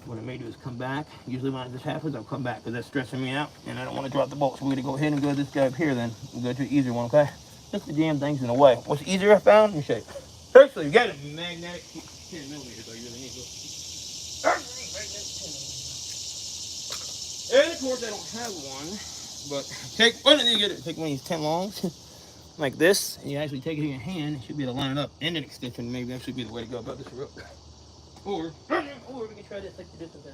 What I may do is come back. Usually when this happens, I'll come back because that's stressing me out and I don't want to drop the bolt. So we're going to go ahead and go to this guy up here then. We'll go to the easier one, okay? Just the damn thing's in the way. What's easier I found? Let me show you. Actually, you got a magnetic 10 millimeters, so you really need to. And of course, I don't have one, but take one of these 10 longs, like this, and you actually take it in your hand. You should be able to line it up and an extension. Maybe that should be the way to go about this real quick. Or we can try this like the distance.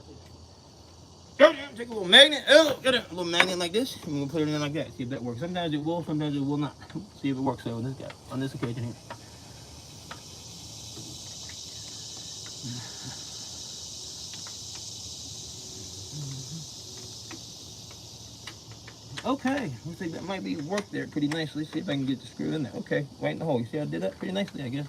Take a little magnet. Oh, got a little magnet like this, and we'll put it in like that. See if that works. Sometimes it will, sometimes it will not. See if it works. So on this guy, on this occasion here. Okay, looks like that might be worked there pretty nicely. See if I can get the screw in there. Okay, right in the hole. You see how I did that pretty nicely, I guess.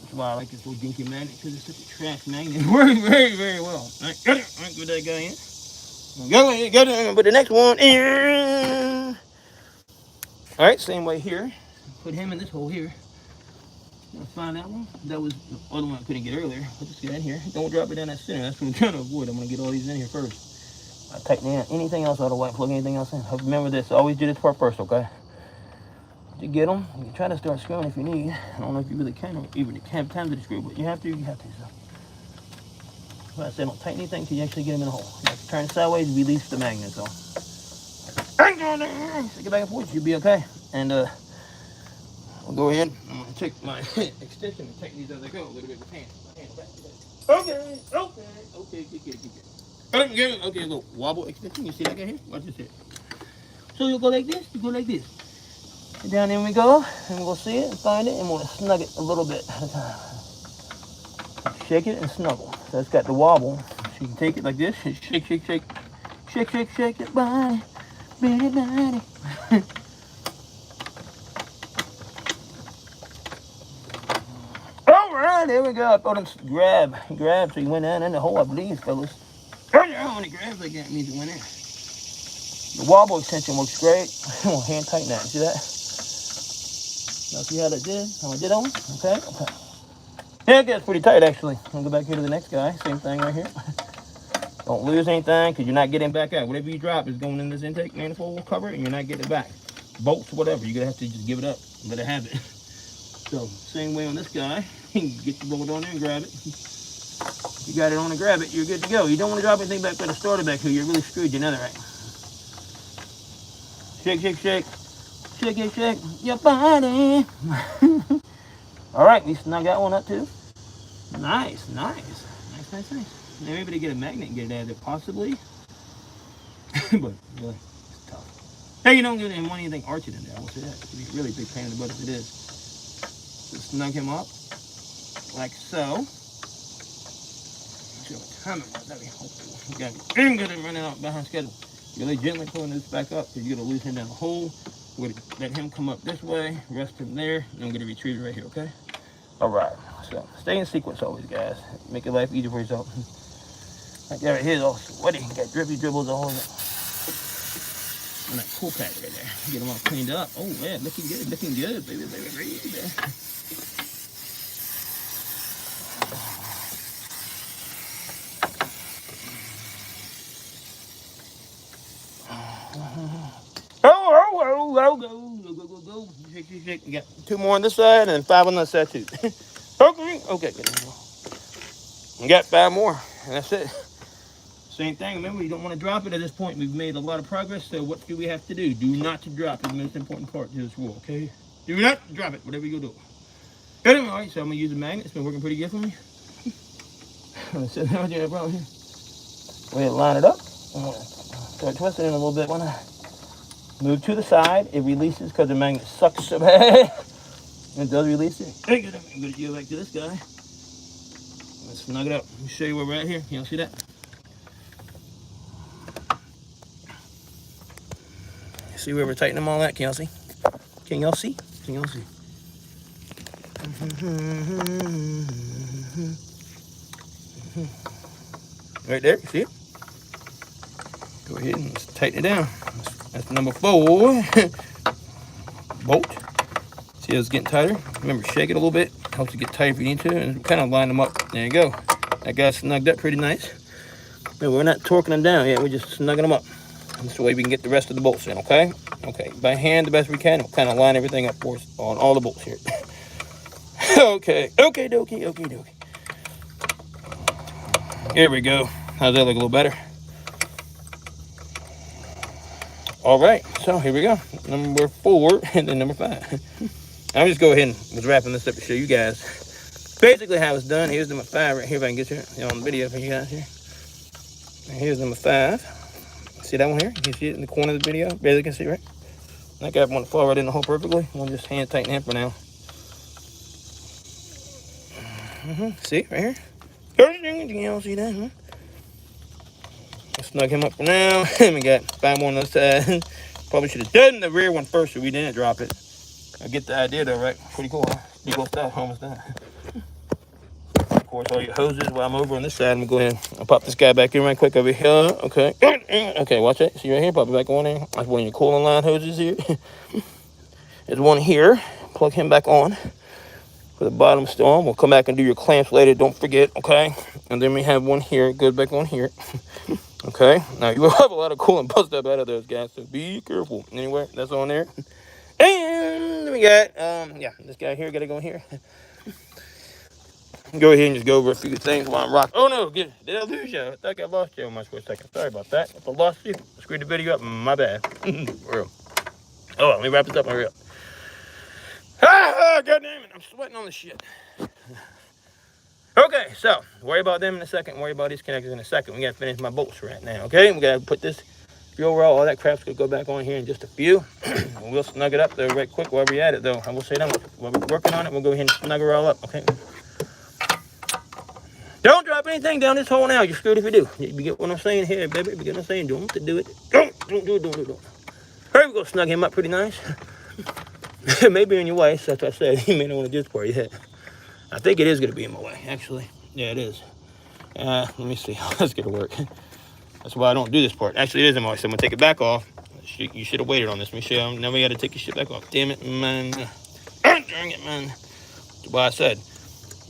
That's why I like this little dinky magnet, because it's such a trash magnet. It works very, very well. All right, got it. All right, put that guy in. Got it. Put the next one in. All right, same way here. Put him in this hole here. Let's find that one. That was the other one I couldn't get earlier. Put this guy in here. Don't drop it down that center. That's what I'm trying to avoid. I'm going to get all these in here first. I tighten in anything else out of the way, plug anything else in. Remember this, always do this part first, okay? To get them, you can try to start screwing if you need. I don't know if you really can or even have time to screw, but you have to, so. But I said don't tighten anything until you actually get them in the hole. You have to turn sideways, release the magnet, so. Stick it back and forth, you'll be okay. And I'll go ahead, I'm gonna take my extension and tighten these as I go a little bit with hands. Okay, good. Okay, a little wobble extension. You see that guy here? Watch this here. So you'll go like this, And down in we go, and we'll see it and find it, and we'll snug it a little bit at a time. Shake it and snuggle. So it's got the wobble. So you can take it like this, and shake it, body, bitty body. All right, there we go. I thought it grab, so you went down in the hole, I believe, fellas. When it grabs like that, it means it went in. The wobble extension works great. We'll hand tighten that. See that? Now see how that did? How I did on? Okay. Yeah, it gets pretty tight actually. I'll go back here to the next guy. Same thing right here. Don't lose anything because you're not getting back out. Whatever you drop is going in this intake manifold cover and you're not getting it back. Bolts, whatever. You're going to have to just give it up and let it have it. So, same way on this guy. You can get the bolt on there and grab it. If you got it on and grab it, you're good to go. You don't want to drop anything back by the starter back here. You're really screwed. You're netherite. Shake, shake, shake. Shake it, shake your body. All right, we snug that one up too. Nice, nice. Nice, nice, nice. Now maybe to get a magnet and get it out of there, possibly. But really, it's tough. Hey, you don't want anything arching in there. I will say that. It could be a really big pain in the butt if it is. Just snug him up, like so. See what time it was. That'd be hopeful. You got to get it running out behind schedule. Really gently pulling this back up because you're going to lose him down the hole. We're going to let him come up this way, rest him there, and I'm going to retrieve it right here, okay? All right. So stay in sequence always, guys. Make your life easier for yourself. Like that right here is all sweaty. Got drippy dribbles all over it. And that cool pack right there. Get them all cleaned up. Oh, yeah, looking good, baby, baby, baby. Go. Shake. You got 2 more on this side and 5 on that side too. Okay. You got 5 more, and that's it. Same thing. Remember, you don't want to drop it at this point. We've made a lot of progress, so what do we have to do? Do not to drop is the most important part to this rule, okay? Do not drop it, whatever you go do. Good. All right, so I'm going to use a magnet. It's been working pretty good for me. I'm going to sit down here, bro. Go ahead and line it up. I'm going to start twisting it a little bit when I move to the side. It releases because the magnet sucks so bad. It does release it. I'm going to go back to this guy. Let's snug it up. Let me show you where we're at here. Y'all see that? See where we're tightening them all at? Can y'all see? Can y'all see? Right there, you see it? Go ahead and just tighten it down. That's number 4. Bolt. See how it's getting tighter? Remember, shake it a little bit. Helps it get tight if you need to, and kind of line them up. There you go. That guy's snugged up pretty nice. But we're not torquing them down yet. We're just snugging them up. That's the way we can get the rest of the bolts in, okay? Okay, by hand the best we can. We'll kind of line everything up for us on all the bolts here. Okay. Here we go. How's that look? A little better? All right, so here we go. Number 4 and then number 5. I'll just go ahead and was wrapping this up to show you guys basically how it's done. Here's number 5 right here if I can get you on the video for you guys here. And here's number 5. See that one here? You can see it in the corner of the video. Barely can see, right? I got one to fall right in the hole perfectly. We'll just hand tighten him for now. See right here? You see that? Huh? Snug him up for now. We got 5 more on the side. Probably should have done the rear one first so we didn't drop it. I get the idea though, right? Pretty cool, huh? Pretty cool stuff. Almost done. Of course, all your hoses while I'm over on this side. I'm gonna go ahead and pop this guy back in right quick over here. Okay. Okay, watch that. See right here? Pop it back on there. That's one of your cooling line hoses here. There's one here. Plug him back on. For the bottom still on. We'll come back and do your clamps later. Don't forget, okay? And then we have one here. It goes back on here. Okay. Now, you will have a lot of coolant bust up out of those guys, so be careful. Anyway, that's on there. And we got, this guy here. Got to go in here. Go ahead and just go over a few things while I'm rocking. Oh, no. Did I lose you? I thought I lost you on my for a second. Sorry about that. If I lost you, screwed the video up. My bad. For real. Oh, let me wrap this up. Hurry up. God damn it. I'm sweating on this shit. Okay, so worry about them in a second. Worry about these connectors in a second. We got to finish my bolts right now, okay? We got to put this fuel roll, all that crap's going to go back on here in just a few. We'll snug it up though right quick while we're at it though. I will say that while we're working on it, we'll go ahead and snug her all up, okay? Don't drop anything down this hole now. You're screwed if you do. You get what I'm saying here, baby? You get what I'm saying? Don't do it. Don't do it. Hurry, we're going to snug him up pretty nice. Maybe in your way, so that's what I said. You may not want to do this part yet. I think it is going to be in my way, actually. Yeah, it is. Let me see how that's going to work. That's why I don't do this part. Actually, it is in my way, so I'm going to take it back off. You should have waited on this. Let me show you. Now we got to take your shit back off. Damn it, man. Dang it, man. That's why I said,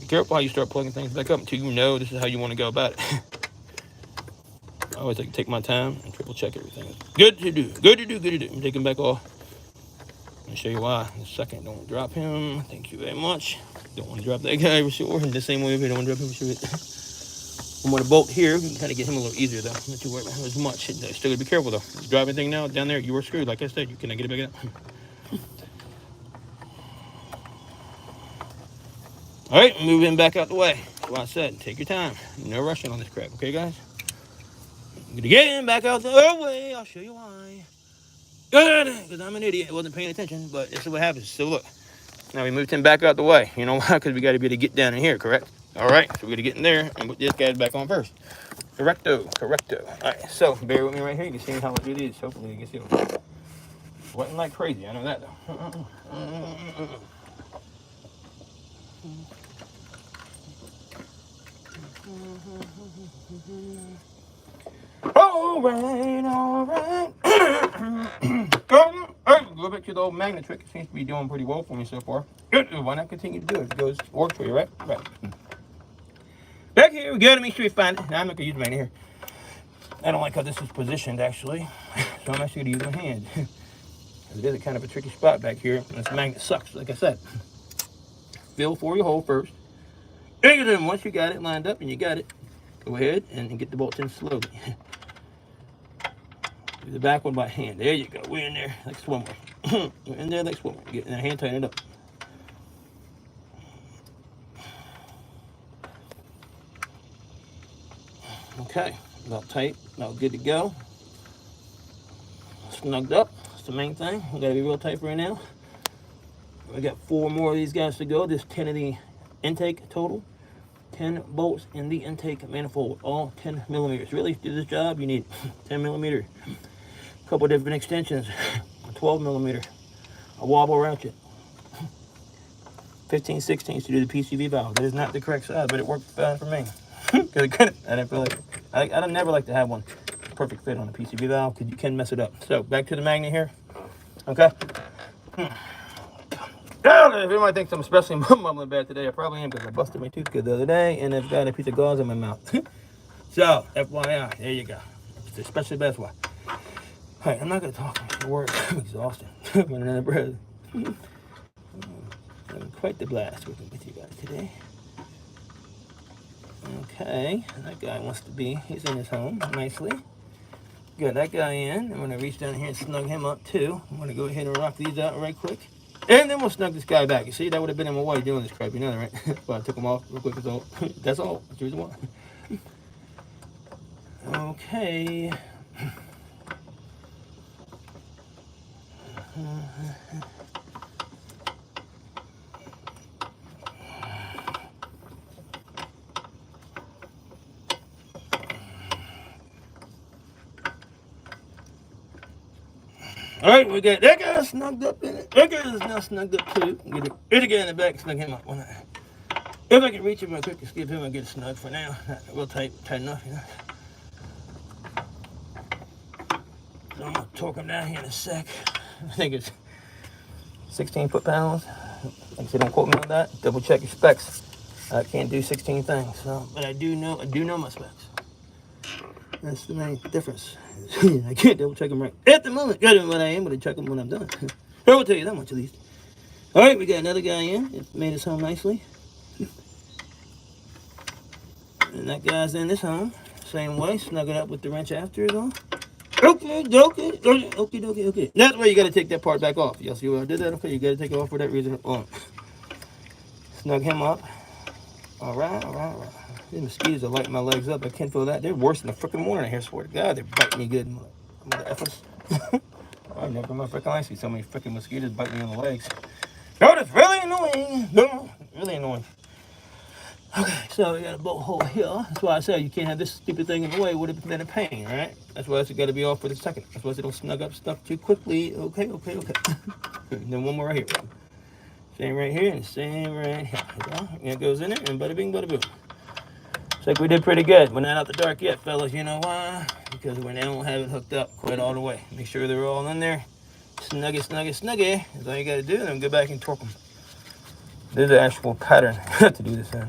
be careful how you start plugging things back up until you know this is how you want to go about it. I always like to take my time and triple check everything. Good to do. Good to do. Good to do. I'm taking back off. I'll show you why in a second. Don't drop him. Thank you very much. Don't want to drop that guy for sure. In the same way, we don't want to drop him for sure. I'm going to bolt here. We can kind of get him a little easier though. Not too worried about him as much. Still got to be careful though. You drop anything now down there, you were screwed. Like I said, you cannot get it back up. All right, move him back out the way. That's what I said. Take your time. No rushing on this crap. Okay, guys? I'm going to get him back out the way. I'll show you why. Good, because I'm an idiot. I wasn't paying attention, but this is what happens. So look, now we moved him back out the way. You know why? Because we got to be able to get down in here, correct? All right, so we got to get in there and put this guy back on first. Correcto. All right, so bear with me right here. You can see how it really is. Hopefully you can see it. Sweating like crazy. I know that though. All right. Go back to the old magnet trick. It seems to be doing pretty well for me so far. Good. Why not continue to do it? It works for you, right? Right. Back here, we gotta make sure we find it. Now, I'm not gonna use the magnet here. I don't like how this is positioned, actually. So I'm actually gonna use my hand. It is a kind of a tricky spot back here. And this magnet sucks, like I said. Feel for your hole first. And then once you got it lined up and you got it, go ahead and get the bolts in slowly. Do the back one by hand. There you go. We're in there like swimmer. We're in there like swimmer. Get in the hand, tighten it up. Okay, about tight, about good to go. Snugged up. That's the main thing. We gotta be real tight right now. We got 4 more of these guys to go. There's 10 of the intake total. 10 bolts in the intake manifold, all 10 millimeters. Really, to do this job, you need 10 millimeter. A couple different extensions, a 12 millimeter, a wobble ratchet, 15 16 to do the PCV valve. That is not the correct size, but it worked fine for me. Because I didn't feel like I never like to have one perfect fit on a PCV valve because you can mess it up. So back to the magnet here. Okay. Everybody thinks I'm especially mumbling bad today. I probably am because I busted my tooth good the other day and I've got a piece of gauze in my mouth. So FYI, there you go. It's especially best why. All right, I'm not gonna talk for words. I'm exhausted. I'm running out of breath. Having quite the blast working with you guys today. Okay, that guy wants to be. He's in his home nicely. Got that guy in. I'm gonna reach down here and snug him up too. I'm gonna go ahead and rock these out right quick. And then we'll snug this guy back. You see, that would have been in my way doing this crap, you know that, right? That's why I took him off real quick. That's all. That's all. That's the reason why. Okay. All right, we got that guy snugged up in it. That guy is now snugged up too. Get it again in the back, snug him up. If I can reach him real quick, just give him a good snug for now. Not real tight enough, you know. So I'm gonna torque him down here in a sec. I think it's 16 foot-pounds. Like I said, don't quote me on that. Double check your specs. I can't do 16 things, so but I do know my specs. That's the main difference. I can't double check them right at the moment. I don't know what I am, but I check them when I'm done. I will tell you that much at least. All right, we got another guy in. It made his home nicely. And that guy's in this home. Same way, snug it up with the wrench after it all. Okay. That's where you got to take that part back off. Y'all see where I did that? Okay, you got to take it off for that reason. Snug him up. All right. These mosquitoes are lighting my legs up. I can't feel that. They're worse than the freaking morning here. Swear to God, they're biting me good. I'm gonna effers. I've never in my freaking life seen so many freaking mosquitoes bite me on the legs. No, that's really annoying. No, really annoying. Okay, so we got a bolt hole here. That's why I said you can't have this stupid thing in the way. It would have been a pain, all right? That's why it's got to be off for the second. That's why it don't snug up stuff too quickly. Okay. Then one more right here. Same right here and same right here. And it goes in there and bada bing, bada boom. like we did pretty good. We're not out the dark yet, fellas. You know why? Because we don't have it hooked up quite all the way. Make sure they're all in there. Snuggy, snuggy, snuggy. That's all you got to do. Then go back and torque them. There's the actual pattern to do this in.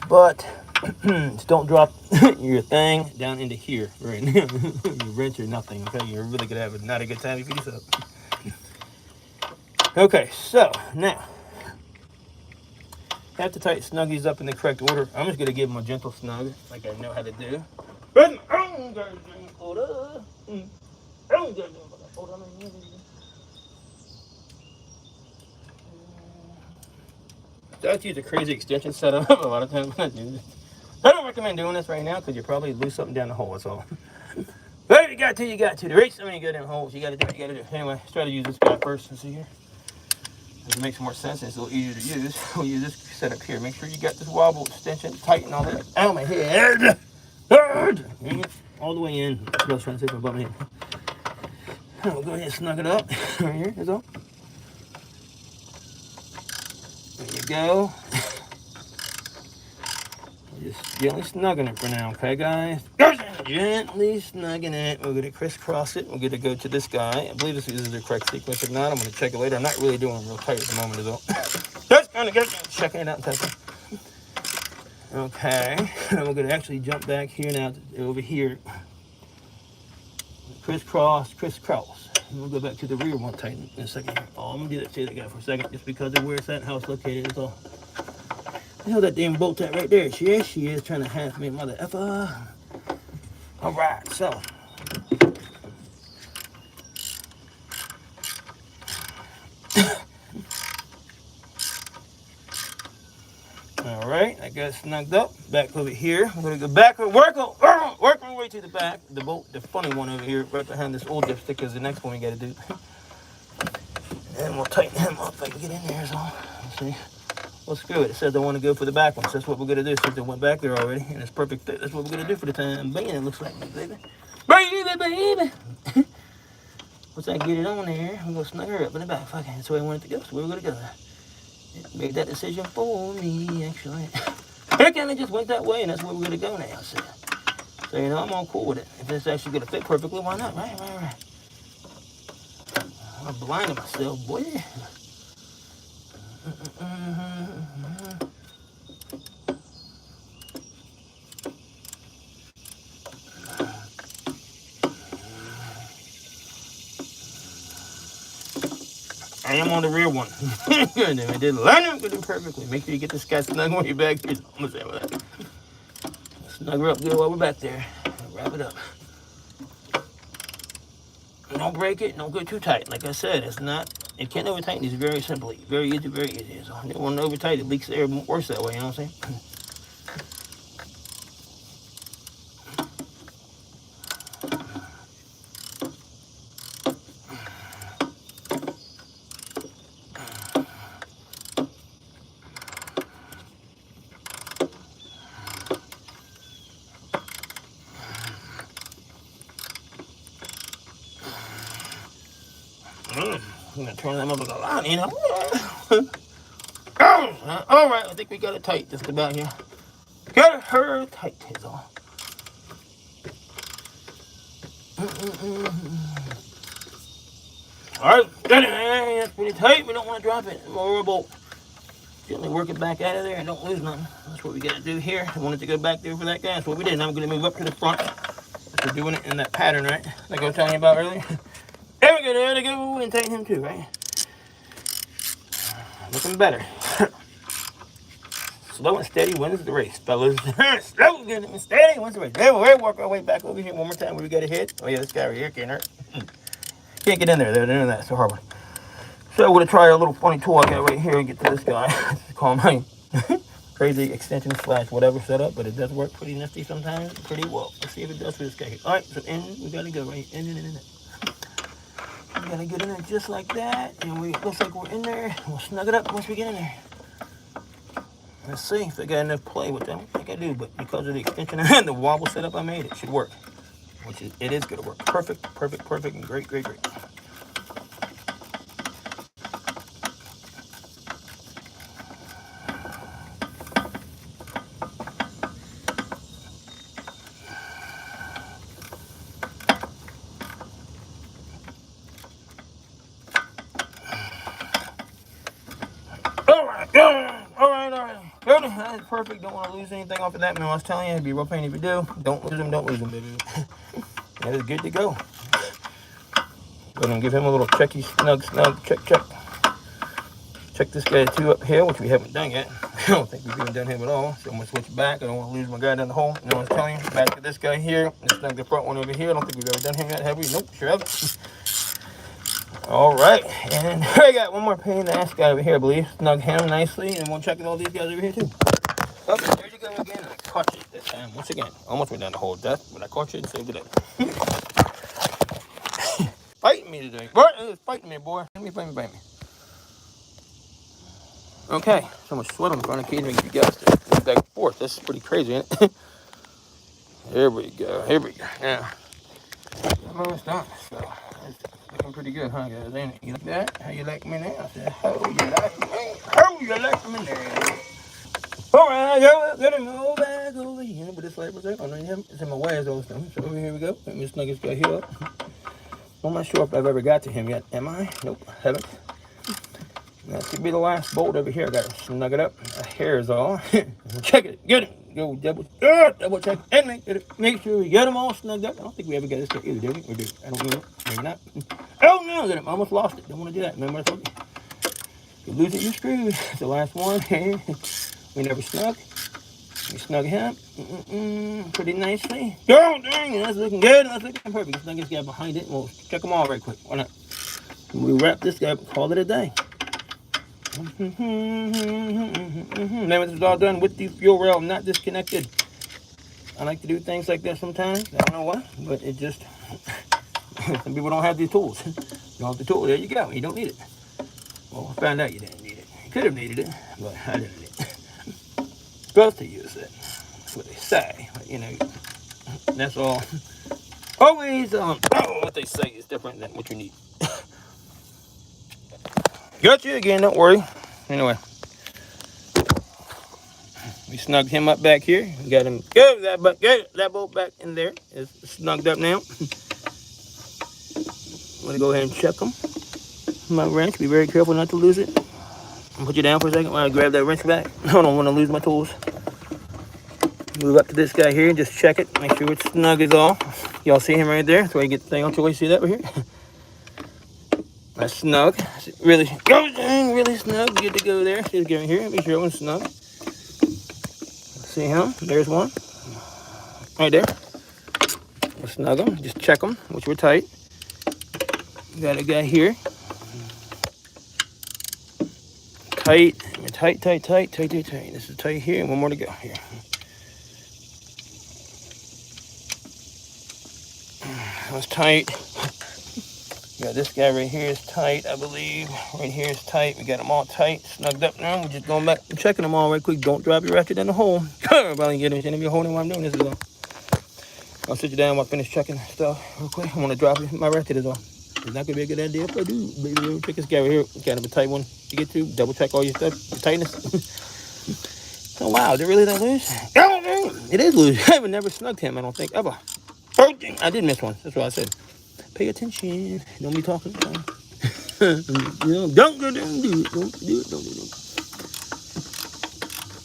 But just don't drop your thing down into here right now. You wrench or nothing. Okay, you're really gonna have not a good time if you do so. Okay, so now have to tighten snuggies up in the correct order. I'm just gonna give them a gentle snug, like I know how to do. I have to use a crazy extension setup a lot of times when I do this. I don't recommend doing this right now because you probably lose something down the hole, that's all. But if you got to, you got to. To reach so many good down holes, you got to do what you got to do. Anyway, let's try to use this guy first. Let's see here. It makes more sense. It's a little easier to use. We'll use this setup here. Make sure you got this wobble extension, tighten all that. Ow, my head. All the way in. That's what I was trying to say about my head. We'll go ahead and snug it up. Right here, that's all. There you go. Just gently snugging it for now, okay, guys? Gently snugging it. We're going to crisscross it. We're going to go to this guy. I believe this is the correct sequence. If not, I'm going to check it later. I'm not really doing it real tight at the moment, is all. Just kind of checking it out and testing. Okay. And we're going to actually jump back here now, over here. Crisscross, crisscross. And we'll go back to the rear one, tighten in a second here. Oh, I'm going to do that, say that guy for a second, just because of where it's at, how it's located, is all. You know that damn bolt at right there. She is trying to half me, mother effer. All right, so. All right, I got it snugged up. Back over here. I'm gonna go back and work our way to the back. The bolt, the funny one over here, right behind this old dipstick is the next one we gotta do. And we'll tighten him up if I can get in there, so let's see. Well, screw it. It says I want to go for the back ones. That's what we're going to do since it went back there already. And it's perfect fit. That's what we're going to do for the time being, it looks like, baby. Baby! Once I get it on there, I'm going to snug her up in the back. Fuck it. That's where I want it to go. So we're going to go. It made that decision for me, actually. It kind of just went that way, and that's where we're going to go now. So, you know, I'm all cool with it. If it's actually going to fit perfectly, why not? Right. I'm blinding myself, boy. I am on the rear one. Good, I did line up with it perfectly. Make sure you get this guy snug when you're back here. I'm gonna say with that. Snug her up good while we're back there. Wrap it up. Don't break it. Don't go too tight. Like I said, it's not. It can't over tighten these very simply. Very easy, very easy. So I don't want to over tight. It leaks air worse that way. You know what I'm saying? I'm gonna turn that motherfucker on, you know. All right, I think we got it tight just about here. Got her tight, is all. All right, that's pretty tight. We don't want to drop it. More bolt. Gently work it back out of there and don't lose nothing. That's what we got to do here. I wanted to go back there for that guy. That's what we did. Now I'm going to move up to the front. We're doing it in that pattern, right? Like I was telling you about earlier. There we go, there we go. And tighten him too, right? Looking better. Slow and steady wins the race, fellas. Slow and steady wins the race. There, we'll work our way back over here one more time where we got a hit. Oh yeah, this guy right here can't hurt. Can't get in there. They're doing that. It's so hard. So we're gonna try a little funny tool I got right here and get to this guy. Call my crazy extension slash whatever setup, but it does work pretty nifty sometimes. Pretty well. Let's see if it does for this guy here. All right, so in we gotta go right in. We gotta get in there just like that, and we looks like we're in there. We'll snug it up once we get in there. Let's see if I got enough play with them. I think I do, but because of the extension and the wobble setup I made, it should work. Which is, it is gonna work. Perfect, and great. perfect. Don't want to lose anything off of that, man. I was telling you, it'd be a real pain if you do. Don't lose him, baby. That is good to go. Go ahead and give him a little checky, snug, check. Check this guy too up here, which we haven't done yet. I don't think we've even done him at all. So I'm gonna switch back. I don't want to lose my guy down the hole. You know what I'm telling you? Back to this guy here. Let's snug the front one over here. I don't think we've ever done him yet, have we? Nope, sure haven't. All right, and I got one more pain in the ass guy over here, I believe. Snug him nicely, and we'll check all these guys over here too. Oh, there you go again. I caught you this time. Once again, almost went down the hole of death, but I caught you and saved it up. Fighting me today. What? Fighting me, boy. Fight me. Okay, so much sweat on the front of the cage. You guys to back and forth. This is pretty crazy, isn't it? Here we go. Now, I'm almost done. So, it's looking pretty good, huh, guys? Ain't it? You like that? How you like me now? How you like me now? All right, y'all, let him go back over here. But this light was there. Oh, no, it's in my way as always. So over here we go. Let me snug this guy here up. I'm not sure if I've ever got to him yet. Am I? Nope, haven't. That should be the last bolt over here. I gotta snug it up. A hair is all. Check it. Get it. Go double check. And make sure we get them all snugged up. I don't think we ever got this guy either, did we? Or did we? I don't know. Maybe not. Oh no! I almost lost it. Don't want to do that. Remember what I told you? If you lose it, you screw. It's the last one. We never snug. We snug him pretty nicely. Oh, dang, that's looking good. That's looking perfect. Snug this guy behind it. We'll check them all right quick. Why not? We wrap this guy up, call it a day. Then this is all done with the fuel rail not disconnected. I like to do things like that sometimes. I don't know why, but it just, some people don't have these tools. You don't have the tool, there you go. You don't need it. Well, I found out you didn't need it. You could have needed it, but I didn't need it. Supposed to use it. That's what they say. But, you know, that's all. Always, what they say is different than what you need. Got you again, don't worry. Anyway, we snugged him up back here. We got him, get that bolt back in there. It's snugged up now. I'm gonna go ahead and check him. My wrench, be very careful not to lose it. I'll put you down for a second while I grab that wrench back. I don't want to lose my tools. Move up to this guy here and just check it. Make sure it's snug as all. Y'all see him right there? That's where you get the thing on your way. See that right here? That's snug. Really snug. Good to go there. See the guy here. Make sure everyone's snug. See him? There's one. Right there. We'll snug them. Just check them, which we're tight. Got a guy here. Tight. Tight. This is tight here. One more to go here. That's tight. Got this guy right here is tight, I believe. Right here is tight. We got them all tight, snugged up now. We're just going back and checking them all right quick. Don't drop your ratchet in the hole. Probably get anything if you're holding while I'm doing this as well. I'll sit you down while I finish checking stuff real quick. I want to drop my ratchet as well. It's not going to be a good idea if I do. Baby, check this guy right here. Kind of a tight one to get to. Double check all your stuff, your tightness. Oh, wow. Is it really that loose? It is loose. I have never snugged him, I don't think, ever. Oh, I did miss one. That's what I said. Pay attention. Don't be talking. Don't go down and do it. Don't do it.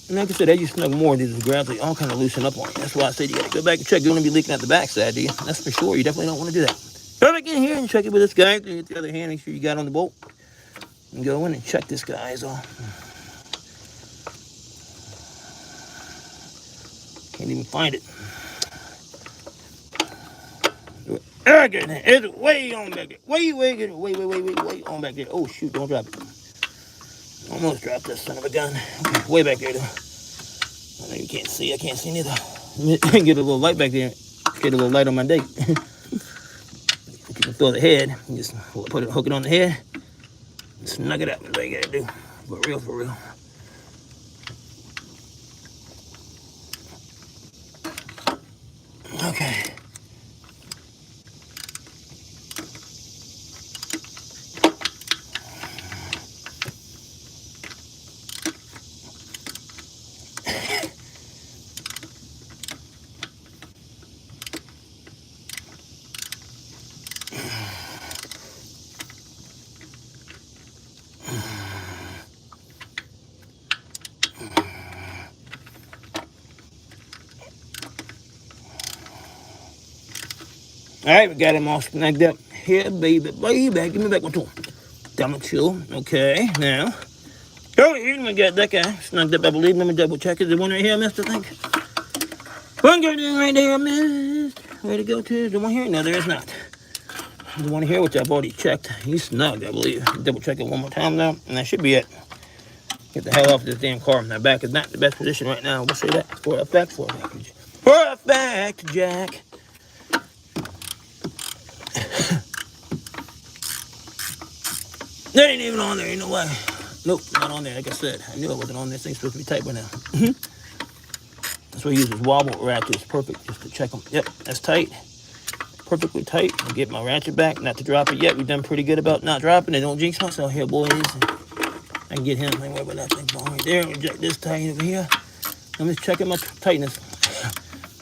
And like I said, as you snug more, these gradually all kind of loosen up on you. That's why I said you got to go back and check. You don't want to be leaking out the backside, do you? That's for sure. You definitely don't want to do that. Go back in here and check it with this guy. Get the other hand. Make sure you got on the bolt. And go in and check this guy's off. Can't even find it. Okay, it's way on back there. Way on back there. Oh shoot, don't drop it. Almost dropped that son of a gun. Okay, way back there though. I know you can't see. I can't see neither. Get a little light back there. Get a little light on my date. You can throw the head. Just hook it on the head. Snug it up. That's all you gotta do. For real. Okay. All right, we got him all snagged up. Here, baby, baby. Give me back my tool. Down chill. Okay, now. Oh, here we got that guy snagged up, I believe. Let me double check. Is the one right here, Mr. Think? One good thing right there, miss. Where to go to? Is the one here? No, there is not. The one here, which I've already checked. He's snugged, I believe. Double check it one more time now, and that should be it. Get the hell off this damn car. My back is not the best position right now. We'll say that for a fact, For a fact, Jack. That ain't even on there, ain't no way. Nope, not on there. Like I said, I knew it wasn't on there. This thing's supposed to be tight by now. That's why I use this wobble ratchet. It's perfect just to check them. Yep, that's tight. Perfectly tight. I'll get my ratchet back, not to drop it yet. We've done pretty good about not dropping it. Don't jinx myself here, boys. I can get him. I ain't worry about that thing going right there. Check this tight over here. I'm just checking my tightness.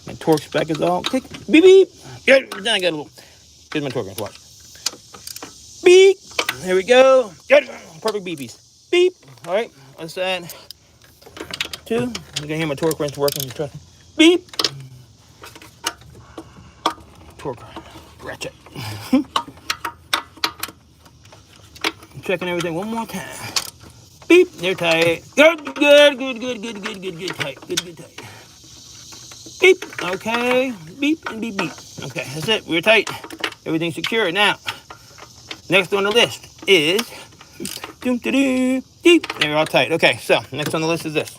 My torque spec is all click. Beep beep. Yeah, then I got a little. Here's my torque wrench. Watch. Beep. There we go. Good. Perfect beepies. Beep. All right. Other side. 2. You're gonna hear my torque wrench working. Trust me. Beep. Torque ratchet. Checking everything one more time. Beep. They're tight. Good. Tight. Good. Tight. Beep. Okay. Beep and beep beep. Okay. That's it. We're tight. Everything's secure now. Next on the list is they're all tight. Okay, so next on the list is this.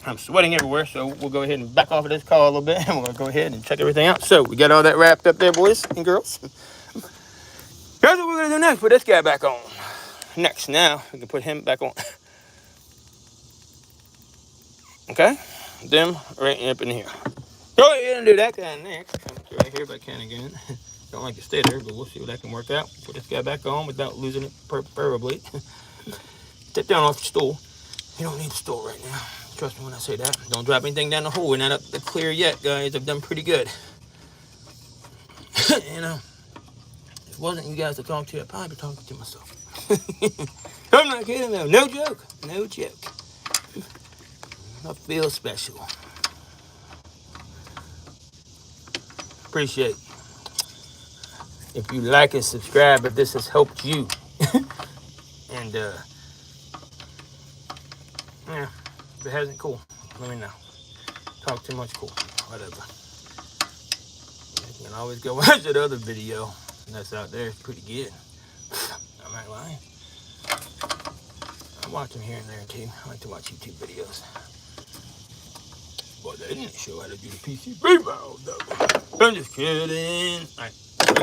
I'm sweating everywhere, so we'll go ahead and back off of this call a little bit, and we'll go ahead and check everything out. So we got all that wrapped up there, boys and girls. Here's what we're gonna do next. Put this guy back on. Next, now we can put him back on. Okay, them right up in here. Go ahead and do that guy next. Come right here if I can again. Don't like to stay there, but we'll see what I can work out. Put this guy back on without losing it, preferably. Step down off the stool. You don't need the stool right now. Trust me when I say that. Don't drop anything down the hole. We're not up the clear yet, guys. I've done pretty good. You know, if it wasn't you guys to talk to, I'd probably be talking to myself. I'm not kidding though. No joke. No joke. I feel special. Appreciate it. If you like and subscribe, if this has helped you. And, yeah, if it hasn't, cool. Let me know. Talk too much, cool. Whatever. You can always go watch that other video that's out there. It's pretty good. I'm not lying. I watch them here and there, too. I like to watch YouTube videos. But they didn't show how to do the PCB valve, though. I'm just kidding. All right.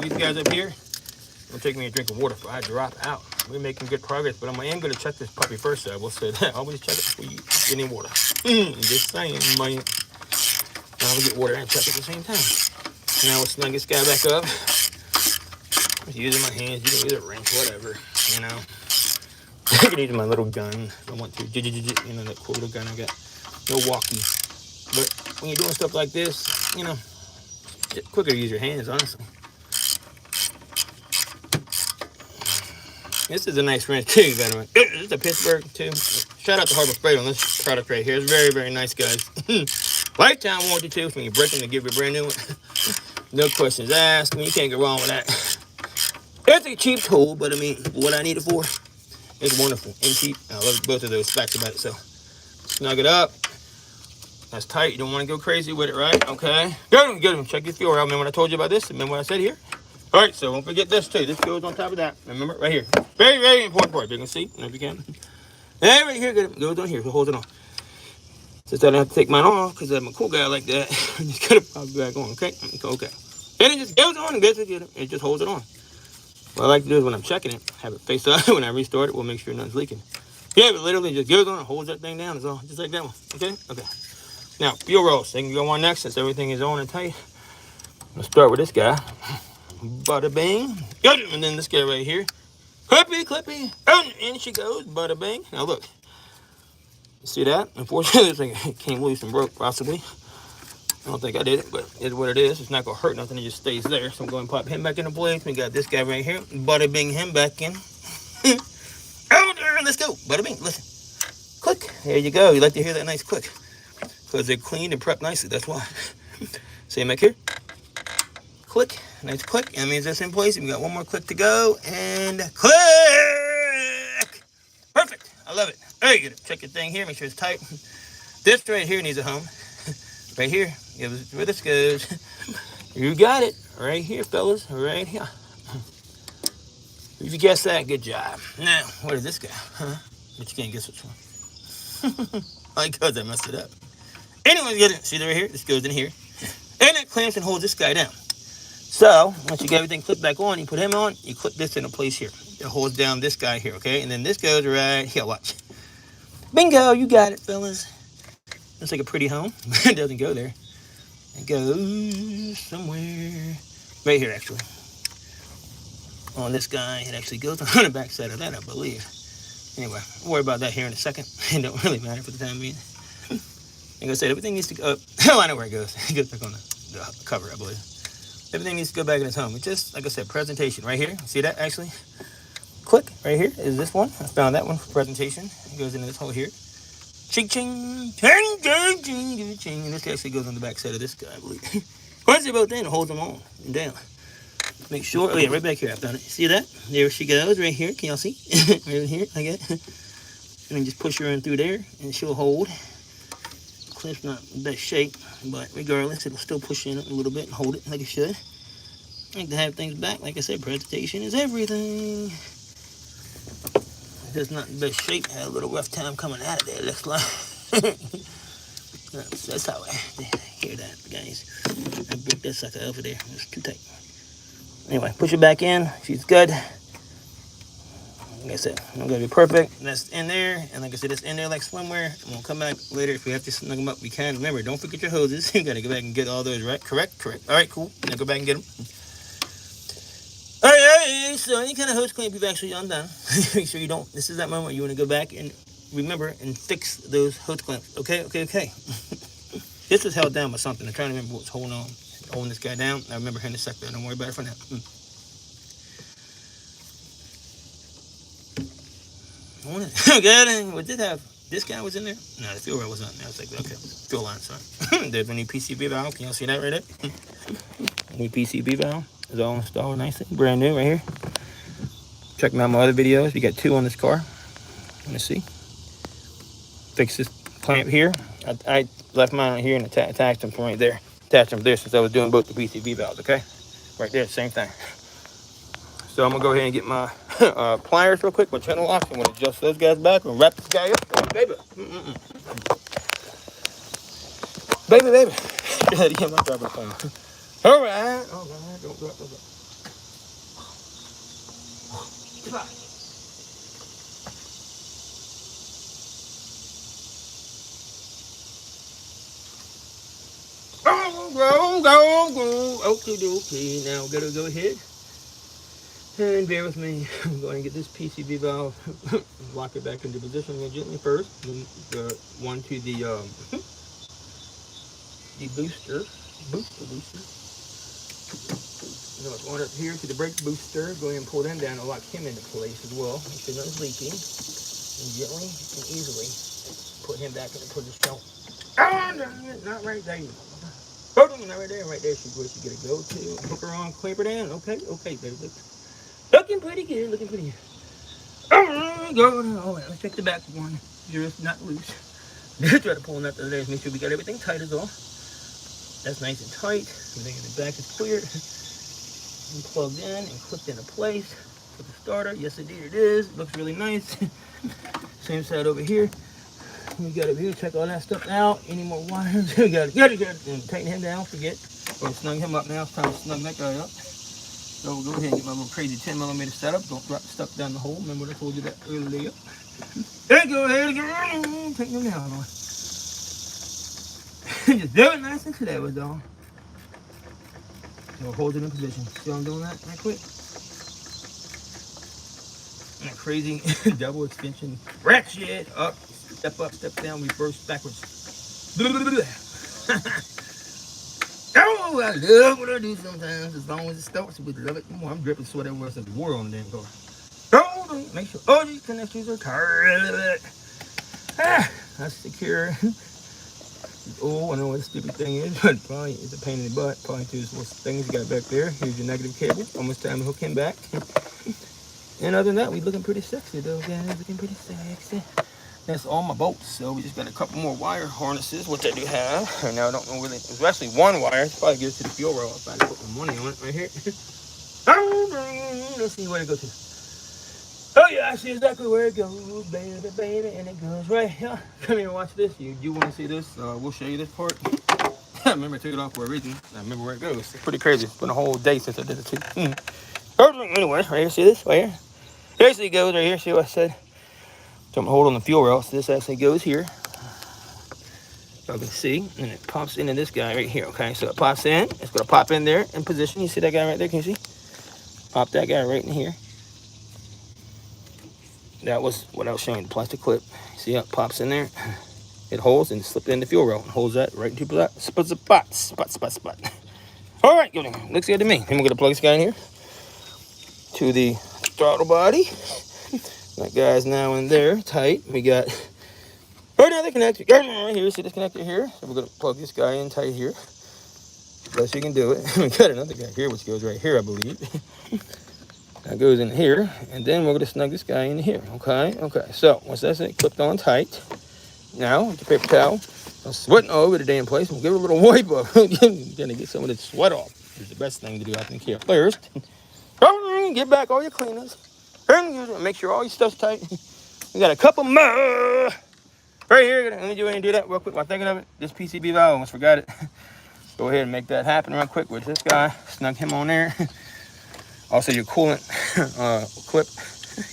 These guys up here, it's gonna take me a drink of water before I drop out. We're making good progress, but I am gonna check this puppy first. So I will say that. Always check it before you get any water. Just saying, man. Now we get water and check at the same time. Now we'll snug this guy back up. I'm using my hands. You can use a wrench, whatever. You know. I can use my little gun if I want to. You know, that cool little gun I got. Milwaukee. But when you're doing stuff like this, you know, it's quicker to use your hands, honestly. This is a nice wrench too, by the way. This is a Pittsburgh too. Shout out to Harbor Freight on this product right here. It's very, very nice, guys. Lifetime warranty too. When you break them, they give you a brand new one. No questions asked. I mean, you can't go wrong with that. It's a cheap tool, but I mean, what I need it for, it's wonderful and cheap. I love both of those facts about it. So, snug it up. That's tight. You don't want to go crazy with it, right? Okay. Good. Check your fuel out. Remember what I told you about this? Remember what I said here? All right, so don't forget this too. This goes on top of that. Remember, right here. Very, very important part. You can see, if you can. And right here, goes on here. So hold it on. Since I don't have to take mine off, because I'm a cool guy like that, I'm just gonna pop it back on. Okay. And it just goes on and it just holds it on. What I like to do is when I'm checking it, have it face up. When I restart it, we'll make sure nothing's leaking. Yeah, but literally just goes on and holds that thing down. It's all just like that one. Okay. Now fuel rolls. They can go on next since everything is on and tight. Let's start with this guy. Bada bing. Good. And then this guy right here. Clippy. And in she goes. Bada bing. Now look. See that? Unfortunately, this thing came loose and broke, possibly. I don't think I did it, but it's what it is. It's not going to hurt nothing. It just stays there. So I'm going to pop him back into place. We got this guy right here. Bada bing him back in. Oh, let's go. Bada bing. Listen. Click. There you go. You like to hear that nice click. Because they're cleaned and prepped nicely. That's why. See him back here? click, nice click. That means that's in place. And we got one more click to go, and click. Perfect. I love it. Very good. Check your thing here. Make sure it's tight. This right here needs a home. Right here. Give us where this goes. You got it. Right here, fellas. Right here. If you guessed that, good job. Now, where does this go? Huh? But you can't guess which one. Because I messed it up. Anyway, get it. See right here? This goes in here. And it clamps and holds this guy down. So, once you get everything clipped back on, you put him on, you clip this into place here. It holds down this guy here, okay? And then this goes right here. Watch. Bingo, you got it, fellas. Looks like a pretty home. It doesn't go there. It goes somewhere. Right here, actually. On this guy, it actually goes on the back side of that, I believe. Anyway, we'll worry about that here in a second. It don't really matter for the time being. Like I said, everything needs to go up. Oh, I know where it goes. It goes back on the cover, I believe. Everything needs to go back in its home. It's just, like I said, presentation right here. See that, actually? Click right here is this one. I found that one for presentation. It goes into this hole here. Ching, ching, ching, ching, ching, ching. And this actually goes on the back side of this guy, I believe. Once they're both in, it holds them on and down. Make sure, oh yeah, right back here, I found it. See that? There she goes, right here. Can y'all see? Right here, like that. And then just push her in through there, and she'll hold. The clip's not in the best shape, but regardless, it'll still push in a little bit and hold it like it should. I like to have things back. Like I said, presentation is everything. It's just not in the best shape. Had a little rough time coming out of there, looks like. That's how I hear that, guys. I broke that sucker over there. It's too tight. Anyway, push it back in. She's good. Like I said, I'm going to be perfect. That's in there. And like I said, it's in there like swimwear. I'm going to come back later. If we have to snug them up, we can. Remember, don't forget your hoses. You got to go back and get all those right. Correct? All right, cool. Now go back and get them. All right. So any kind of hose clamp you've actually undone, make sure you don't. This is that moment you want to go back and remember and fix those hose clamps. Okay. This was held down by something. I'm trying to remember what's holding this guy down. I remember him in a second. Don't worry about it for now. Good. We did have this guy was in there. No, the fuel rail was not there. I was like, okay, fuel line, sorry. There's a new PCB valve. Can y'all see that right there? New PCB valve is all installed nicely, brand new right here. Check out my other videos. You got 2 on this car. Let me see. Fix this clamp here. I left mine right here and attached them from right there. Attached them there since I was doing both the PCB valves. Okay, right there, same thing. So I'm gonna go ahead and get my pliers real quick with channel locks. I'm gonna adjust those guys back and wrap this guy up. Oh, baby. Baby. Yeah, my driver phone. All right. Don't drop. Go. Okay. Now we're gonna go ahead. And bear with me, I'm going to get this PCB valve, lock it back into position real gently first. Then the one to the booster. So it's one up here to the brake booster. Go ahead and pull them down and lock him into place as well. Make sure nothing's leaking. And gently and easily put him back in the position. Oh, no, not right there. Hold on, not right there. Right there, she's where she gotta go to. Hook her on, clamp her down. Okay, baby. Looking pretty good. Oh, let's check the back one. Just not loose. Try to pull that the other day. Make sure we got everything tight as well. That's nice and tight. Everything in the back is clear. And plugged in and clipped into place. With the starter. Yes, indeed it is. Looks really nice. Same side over here. We got over here. Check all that stuff out. Any more wires? We got to tighten him down. Forget. We're snug him up now. It's time to snug that guy up. So we'll go ahead and get my little crazy 10mm setup. Don't drop stuff down the hole. Remember what I told you that earlier. There you go. Take them down. Just do it nice and clever, dog. So hold it in position. See how I'm doing that right quick? And a crazy double extension. Ratchet up. Step up, step down, reverse, backwards. Oh, I love what I do sometimes. As long as it starts, we love it more. I'm dripping sweat everywhere since the war on the damn car. Oh, make sure all these connections are tight. That's secure. Oh, I know what the stupid thing is, but probably it's a pain in the butt. Probably two little things you got back there. Here's your negative cable. Almost time to hook him back. And other than that, we looking pretty sexy though, guys. Looking pretty sexy. That's all my bolts. So we just got a couple more wire harnesses, which I do have. And now I don't know really. There's actually one wire. It's probably goes to the fuel rail. If I put my money on it right here. Let's see where it goes to. Oh yeah, I see exactly where it goes, baby, baby, and it goes right here. Come here and watch this. You do want to see this? We'll show you this part. I remember I took it off for a reason. I remember where it goes. It's pretty crazy. It's been a whole day since I did it too. Anyway, right here, see this? Right here. It actually goes right here. See what I said? So I'm gonna hold on the fuel rail. So this actually goes here. So you can see, and it pops into this guy right here. Okay, so it pops in. It's gonna pop in there in position. You see that guy right there? Can you see? Pop that guy right in here. That was what I was showing, the plastic clip. See how it pops in there? It holds and slips in the fuel rail. Holds that right into that spot. All right, good. Looks good to me. Then we're gonna plug this guy in here to the throttle body. That guy's now in there, tight. We got another connector right here. See this connector here? So we're gonna plug this guy in tight here. Best you can do it. We got another guy here, which goes right here, I believe. That goes in here, and then we're gonna snug this guy in here. Okay. So once that's clipped on tight, now with the paper towel, I'm sweating all over the damn place. We'll give it a little wipe up. Gonna get some of this sweat off. It's the best thing to do, I think, here first. Get back all your cleaners. Make sure all your stuff's tight. We got a couple more right here. Let me go ahead and do that real quick while thinking of it. This PCB valve, almost forgot it. Go ahead and make that happen real quick with this guy. Snug him on there. Also, your coolant clip,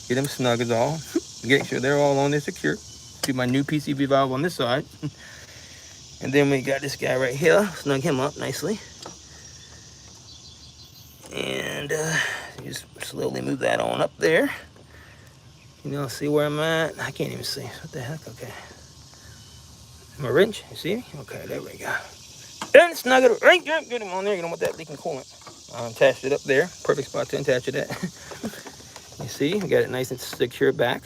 get them snug as all. Get sure they're all on there secure. Do my new PCB valve on this side. And then we got this guy right here. Snug him up nicely. And just slowly move that on up there. You know, see where I'm at? I can't even see. What the heck? Okay. My wrench, you see? Okay, there we go. Then snug it right there. Get him on there. You don't want that leaking coolant. Attached it up there. Perfect spot to attach it at. You see, we got it nice and secure back.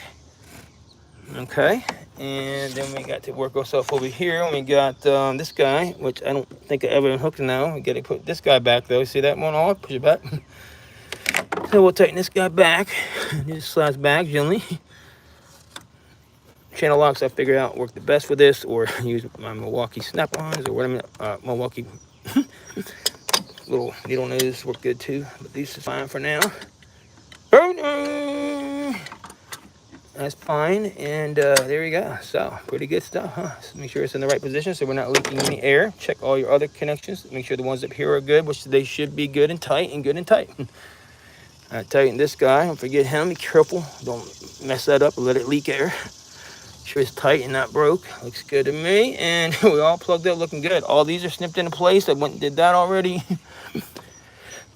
Okay, and then we got to work ourselves over here. We got this guy, which I don't think I ever unhooked now. We got to put this guy back though. See that one off? Push it back. So we'll tighten this guy back. It just slides back gently. Channel locks I figured out work the best for this, or use my Milwaukee snap-ons or whatever. Milwaukee little needle nose work good too, but these are fine for now. That's fine, and there you go. So pretty good stuff, huh? So make sure it's in the right position so we're not leaking any air. Check all your other connections. Make sure the ones up here are good, which they should be good and tight. I tighten this guy. Don't forget him. Be careful. Don't mess that up and let it leak air. Sure it's tight and not broke. Looks good to me. And we all plugged up, looking good. All these are snipped into place. I went and did that already.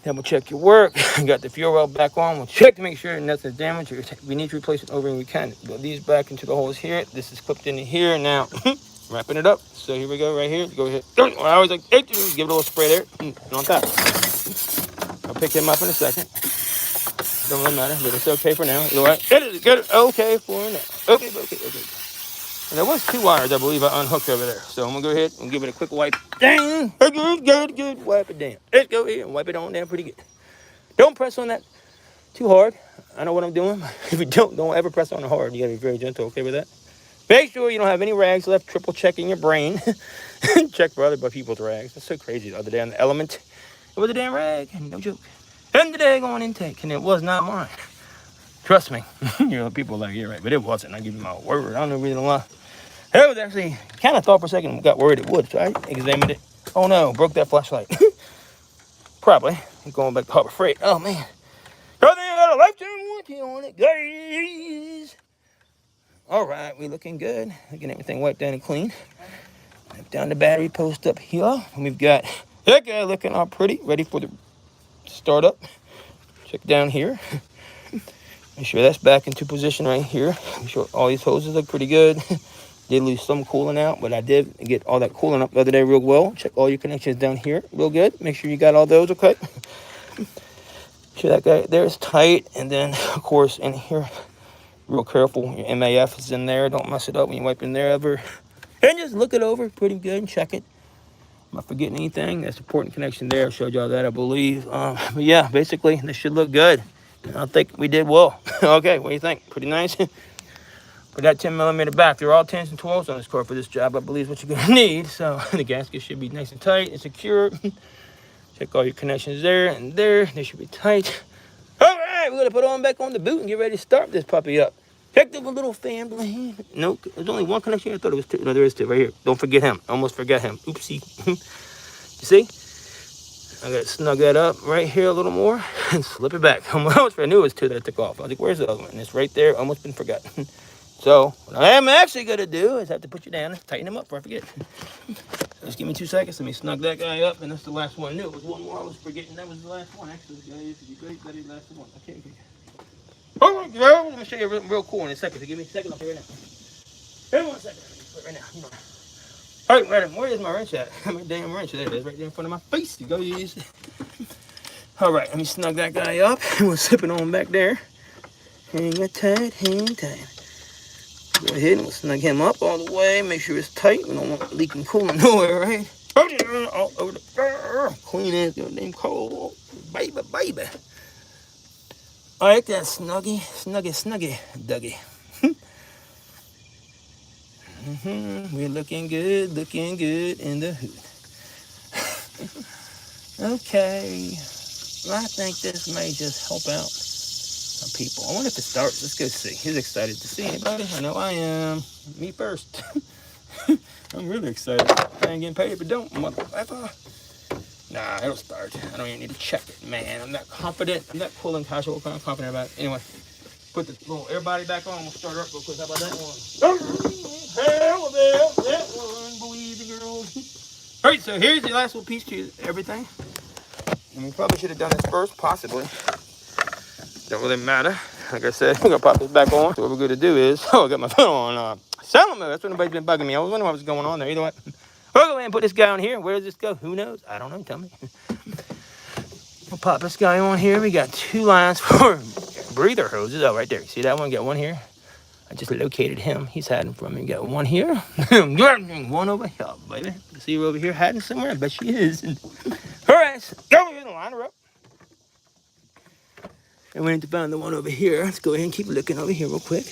Then we'll check your work. Got the fuel rail back on. We'll check to make sure nothing's damaged. We need to replace it over and we can. Put these back into the holes here. This is clipped into here now. Wrapping it up. So here we go, right here. Go ahead. I always like, give it a little spray there. And on top. I'll pick him up in a second. Don't really matter, but it's okay for now. You know what? It is good. Okay for now. Okay. And there was 2 wires, I believe, I unhooked over there. So I'm going to go ahead and give it a quick wipe. Dang! Good. Wipe it down. Let's go here and wipe it on down pretty good. Don't press on that too hard. I know what I'm doing. If you don't ever press on it hard. You got to be very gentle, okay with that? Make sure you don't have any rags left. Triple checking your brain. Check for other people's rags. That's so crazy. The other day on the Element, it was a damn rag. No joke. And the daggone intake, and it was not mine. Trust me. People are like, yeah, right, but it wasn't. I give you my word. I don't know reason why. It was actually, kind of thought for a second, got worried it would, so I examined it. Oh no, broke that flashlight. Probably. I'm going back to Harbor Freight. Oh man. Everything got a lifetime warranty on it, guys. All right, we looking good. Getting everything wiped down and clean. Down the battery post up here. And we've got that guy looking all pretty, ready for the start up. Check down here. Make sure that's back into position right here. Make sure all these hoses look pretty good. Did lose some coolant out, but I did get all that coolant up the other day real well. Check all your connections down here real good. Make sure you got all those, okay? Sure that guy there is tight. And then, of course, in here, real careful. Your MAF is in there. Don't mess it up when you wipe in there ever. And just look it over pretty good and check it. Am I forgetting anything? That's the important connection there. I showed y'all that, I believe. But yeah, basically, this should look good. I think we did well. Okay, what do you think? Pretty nice? For that 10mm back, they're all 10s and 12s on this car for this job, I believe is what you're gonna need. So the gasket should be nice and tight and secure. Check all your connections there and there. They should be tight. All right, we're gonna put on back on the boot and get ready to start this puppy up. Heck of a little family. No, there's only one connection. I thought it was two. No, there is two right here. Don't forget him. Almost forgot him. Oopsie. You see? I gotta snug that up right here a little more and slip it back. I almost knew it was two that I took off. I was like, where's the other one? And it's right there. Almost been forgotten. So what I am actually gonna do is have to put you down and tighten them up before I forget. Just give me 2 seconds. Let me snug that guy up, and that's the last one. I knew it was one more I was forgetting. That was the last one. Actually, guys, you great, that is the last one. Okay. All right, girl. Let me show you real cool in a second. So give me a second. I'll be right now. Give me 1 second. Right now. You know. All right, madam. Where is my wrench at? My damn wrench. There it is, right there in front of my face. You go use it. All right, let me snug that guy up. We'll slip it on back there. Hang it tight. Hang tight. Go ahead and we'll snug him up all the way. Make sure it's tight. We don't want it leaking coolant nowhere, right? All over the clean ass goddamn cold. Baby, baby. All right, that snuggy, Dougie. We're looking good in the hood. Okay. Well, I think this may just help out some people. I wonder if it starts. Let's go see. Who's excited to see anybody? I know I am. Me first. I'm really excited. I ain't getting paid, but don't, motherfucker. Nah, it'll start. I don't even need to check it, man. I'm not confident. I'm not cool and casual kind of confident about it. Anyway, put the little everybody back on. We'll start up real quick. How about that one? Hell, that one, boys and girls. All right, so here's the last little piece to everything. And we probably should have done this first, possibly. Don't really matter. Like I said, we're gonna pop this back on. So what we're gonna do is, I got my phone on silent mode. That's what nobody's been bugging me. I was wondering what was going on there. Either way, we'll go ahead and put this guy on here. Where does this go? Who knows? I don't know. Tell me. We'll pop this guy on here. We got 2 lines for breather hoses. Oh, right there. You see that one? Got one here. I just located him. He's hiding from me. Got one here. One over here, baby. See her over here hiding somewhere? I bet she is. All right, so go ahead and line her up. And we need to find the one over here. Let's go ahead and keep looking over here real quick.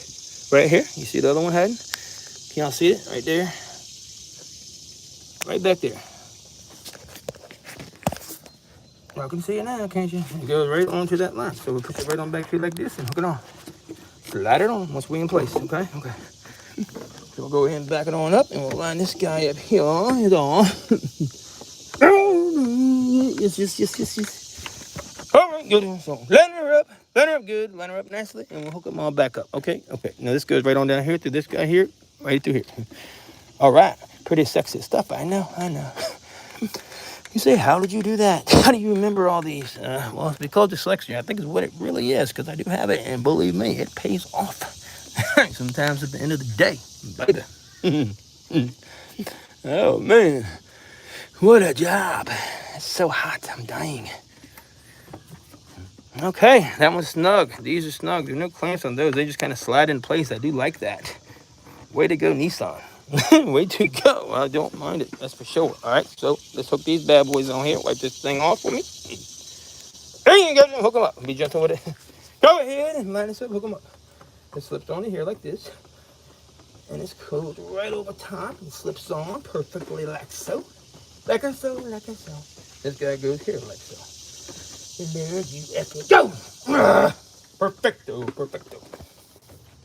Right here. You see the other one hiding? Can y'all see it? Right there. Right back there. Y'all can see it now, can't you? It goes right onto that line. So we'll put it right on back here like this and hook it on. Slide it on once we're in place, okay? Okay. So we'll go ahead and back it on up and we'll line this guy up here. It's on. Yes. All right, good. So line her up good, line her up nicely, and we'll hook them all back up, okay? Okay, now this goes right on down here through this guy here, right through here. All right, pretty sexy stuff, I know. You say, how did you do that? How do you remember all these? Well, it's because dyslexia, I think is what it really is, because I do have it, and believe me, it pays off. Sometimes at the end of the day, baby. Oh, man. What a job. It's so hot, I'm dying. Okay, that one's snug. These are snug. There's no clamps on those. They just kind of slide in place. I do like that. Way to go, Nissan. Way to go. I don't mind it. That's for sure. All right, so let's hook these bad boys on here. Wipe this thing off for me. There you go. Hook them up. Be gentle with it. Go ahead and line this up. Hook them up. It slips on here like this. And it's curled right over top and slips on perfectly like so. Like so. This guy goes here like so. And there you effing go. Perfecto.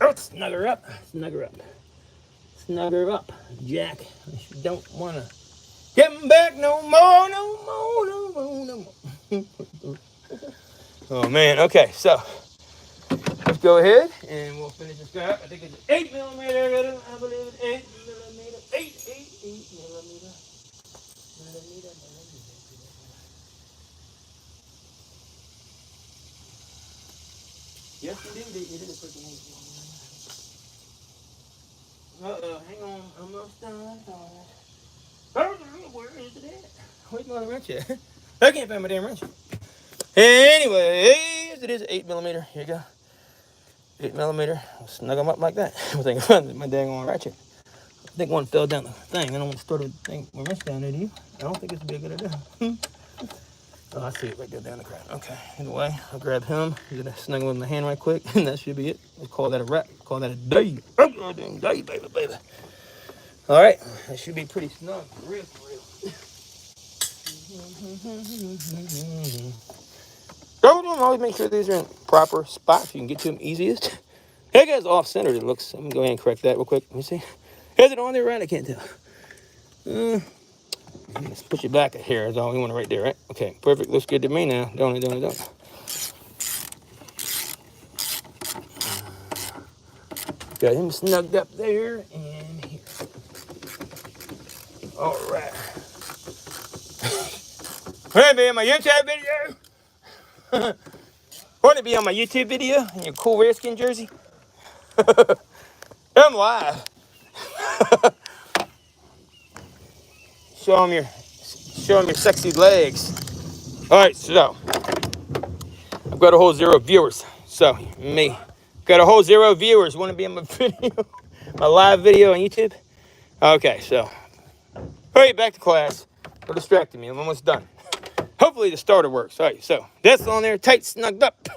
Oh, snug her up, Jack. You don't want to get him back no more. Oh, man. Okay, so let's go ahead and we'll finish this guy up. I think it's 8mm. I believe it's 8mm. 8mm. Yes, indeed. It is freaking 8mm. Uh-oh, hang on. Almost done. Where is it at? Where's my wrench at? I can't find my damn wrench. Anyways, it is 8mm. Here you go. 8mm. I'll snug them up like that. I was thinking, my dang on ratchet. think one fell down the thing. I don't want to start a thing with wrench down there, do you? I don't think it's a big good idea. Oh, I see it right there down the ground. Okay, either way, I'll grab him. I'm gonna snuggle in my hand right quick, and that should be it. We'll call that a wrap. Call that a day. Oh, damn day, baby, baby. All right, that should be pretty snug, for real, for real. Don't always make sure these are in proper spots. You can get to them easiest. That guy's off-centered, it looks. I'm gonna go ahead and correct that real quick. Let me see. Is it on there right? I can't tell. Let's push it back a hair. That's all we want right there, right? Okay, perfect. Looks good to me now. Don't it, don't it, don't it? Got him snugged up there and here. All right. Want to be on my YouTube video? Want to be on my YouTube video in your cool Redskin jersey? I'm live. Show them your sexy legs. All right, so I've got a whole 0 viewers. So me, got a whole 0 viewers. Want to be on my video, my live video on YouTube? Okay, so all right, back to class. Don't distract me. I'm almost done. Hopefully the starter works. All right, so that's on there, tight, snugged up,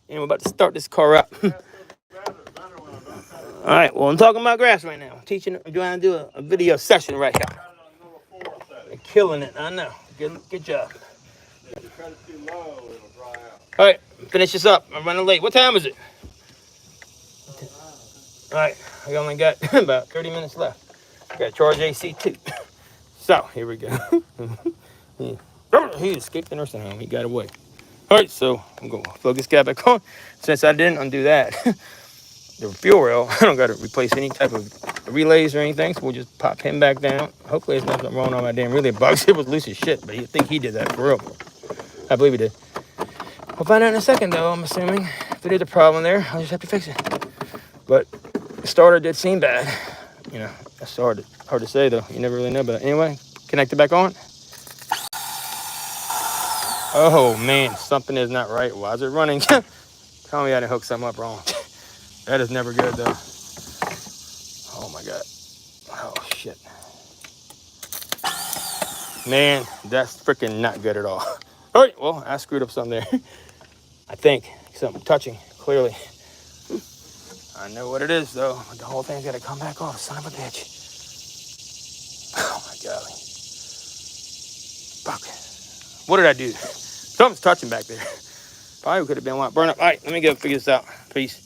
and we're about to start this car up. All right, well, I'm talking about grass right now. I'm trying to do a video session right here. You're killing it, I know. Good job. All right, finish this up. I'm running late. What time is it? All right, I only got about 30 minutes left. Got to charge AC too. So, here we go. He escaped the nursing home. He got away. All right, so I'm going to plug this guy back on. Since I didn't undo that, the fuel rail, I don't got to replace any type of relays or anything, so we'll just pop him back down. Hopefully there's nothing wrong on my damn relay box. It was loose as shit, but you think he did that for real. I believe he did. We'll find out in a second, though, I'm assuming. If there's a problem there, I'll just have to fix it. But the starter did seem bad. You know, that's hard to say, though. You never really know. But anyway, connect it back on. Oh, man, something is not right. Why is it running? Tell me I didn't hook something up wrong. That is never good, though. Oh, my God. Oh, shit. Man, that's freaking not good at all. All right, well, I screwed up something there. I think something touching, clearly. I know what it is, though. The whole thing's got to come back off, son of a bitch. Oh, my golly. Fuck. What did I do? Something's touching back there. Probably could have been one burn up. All right, let me go figure this out. Peace.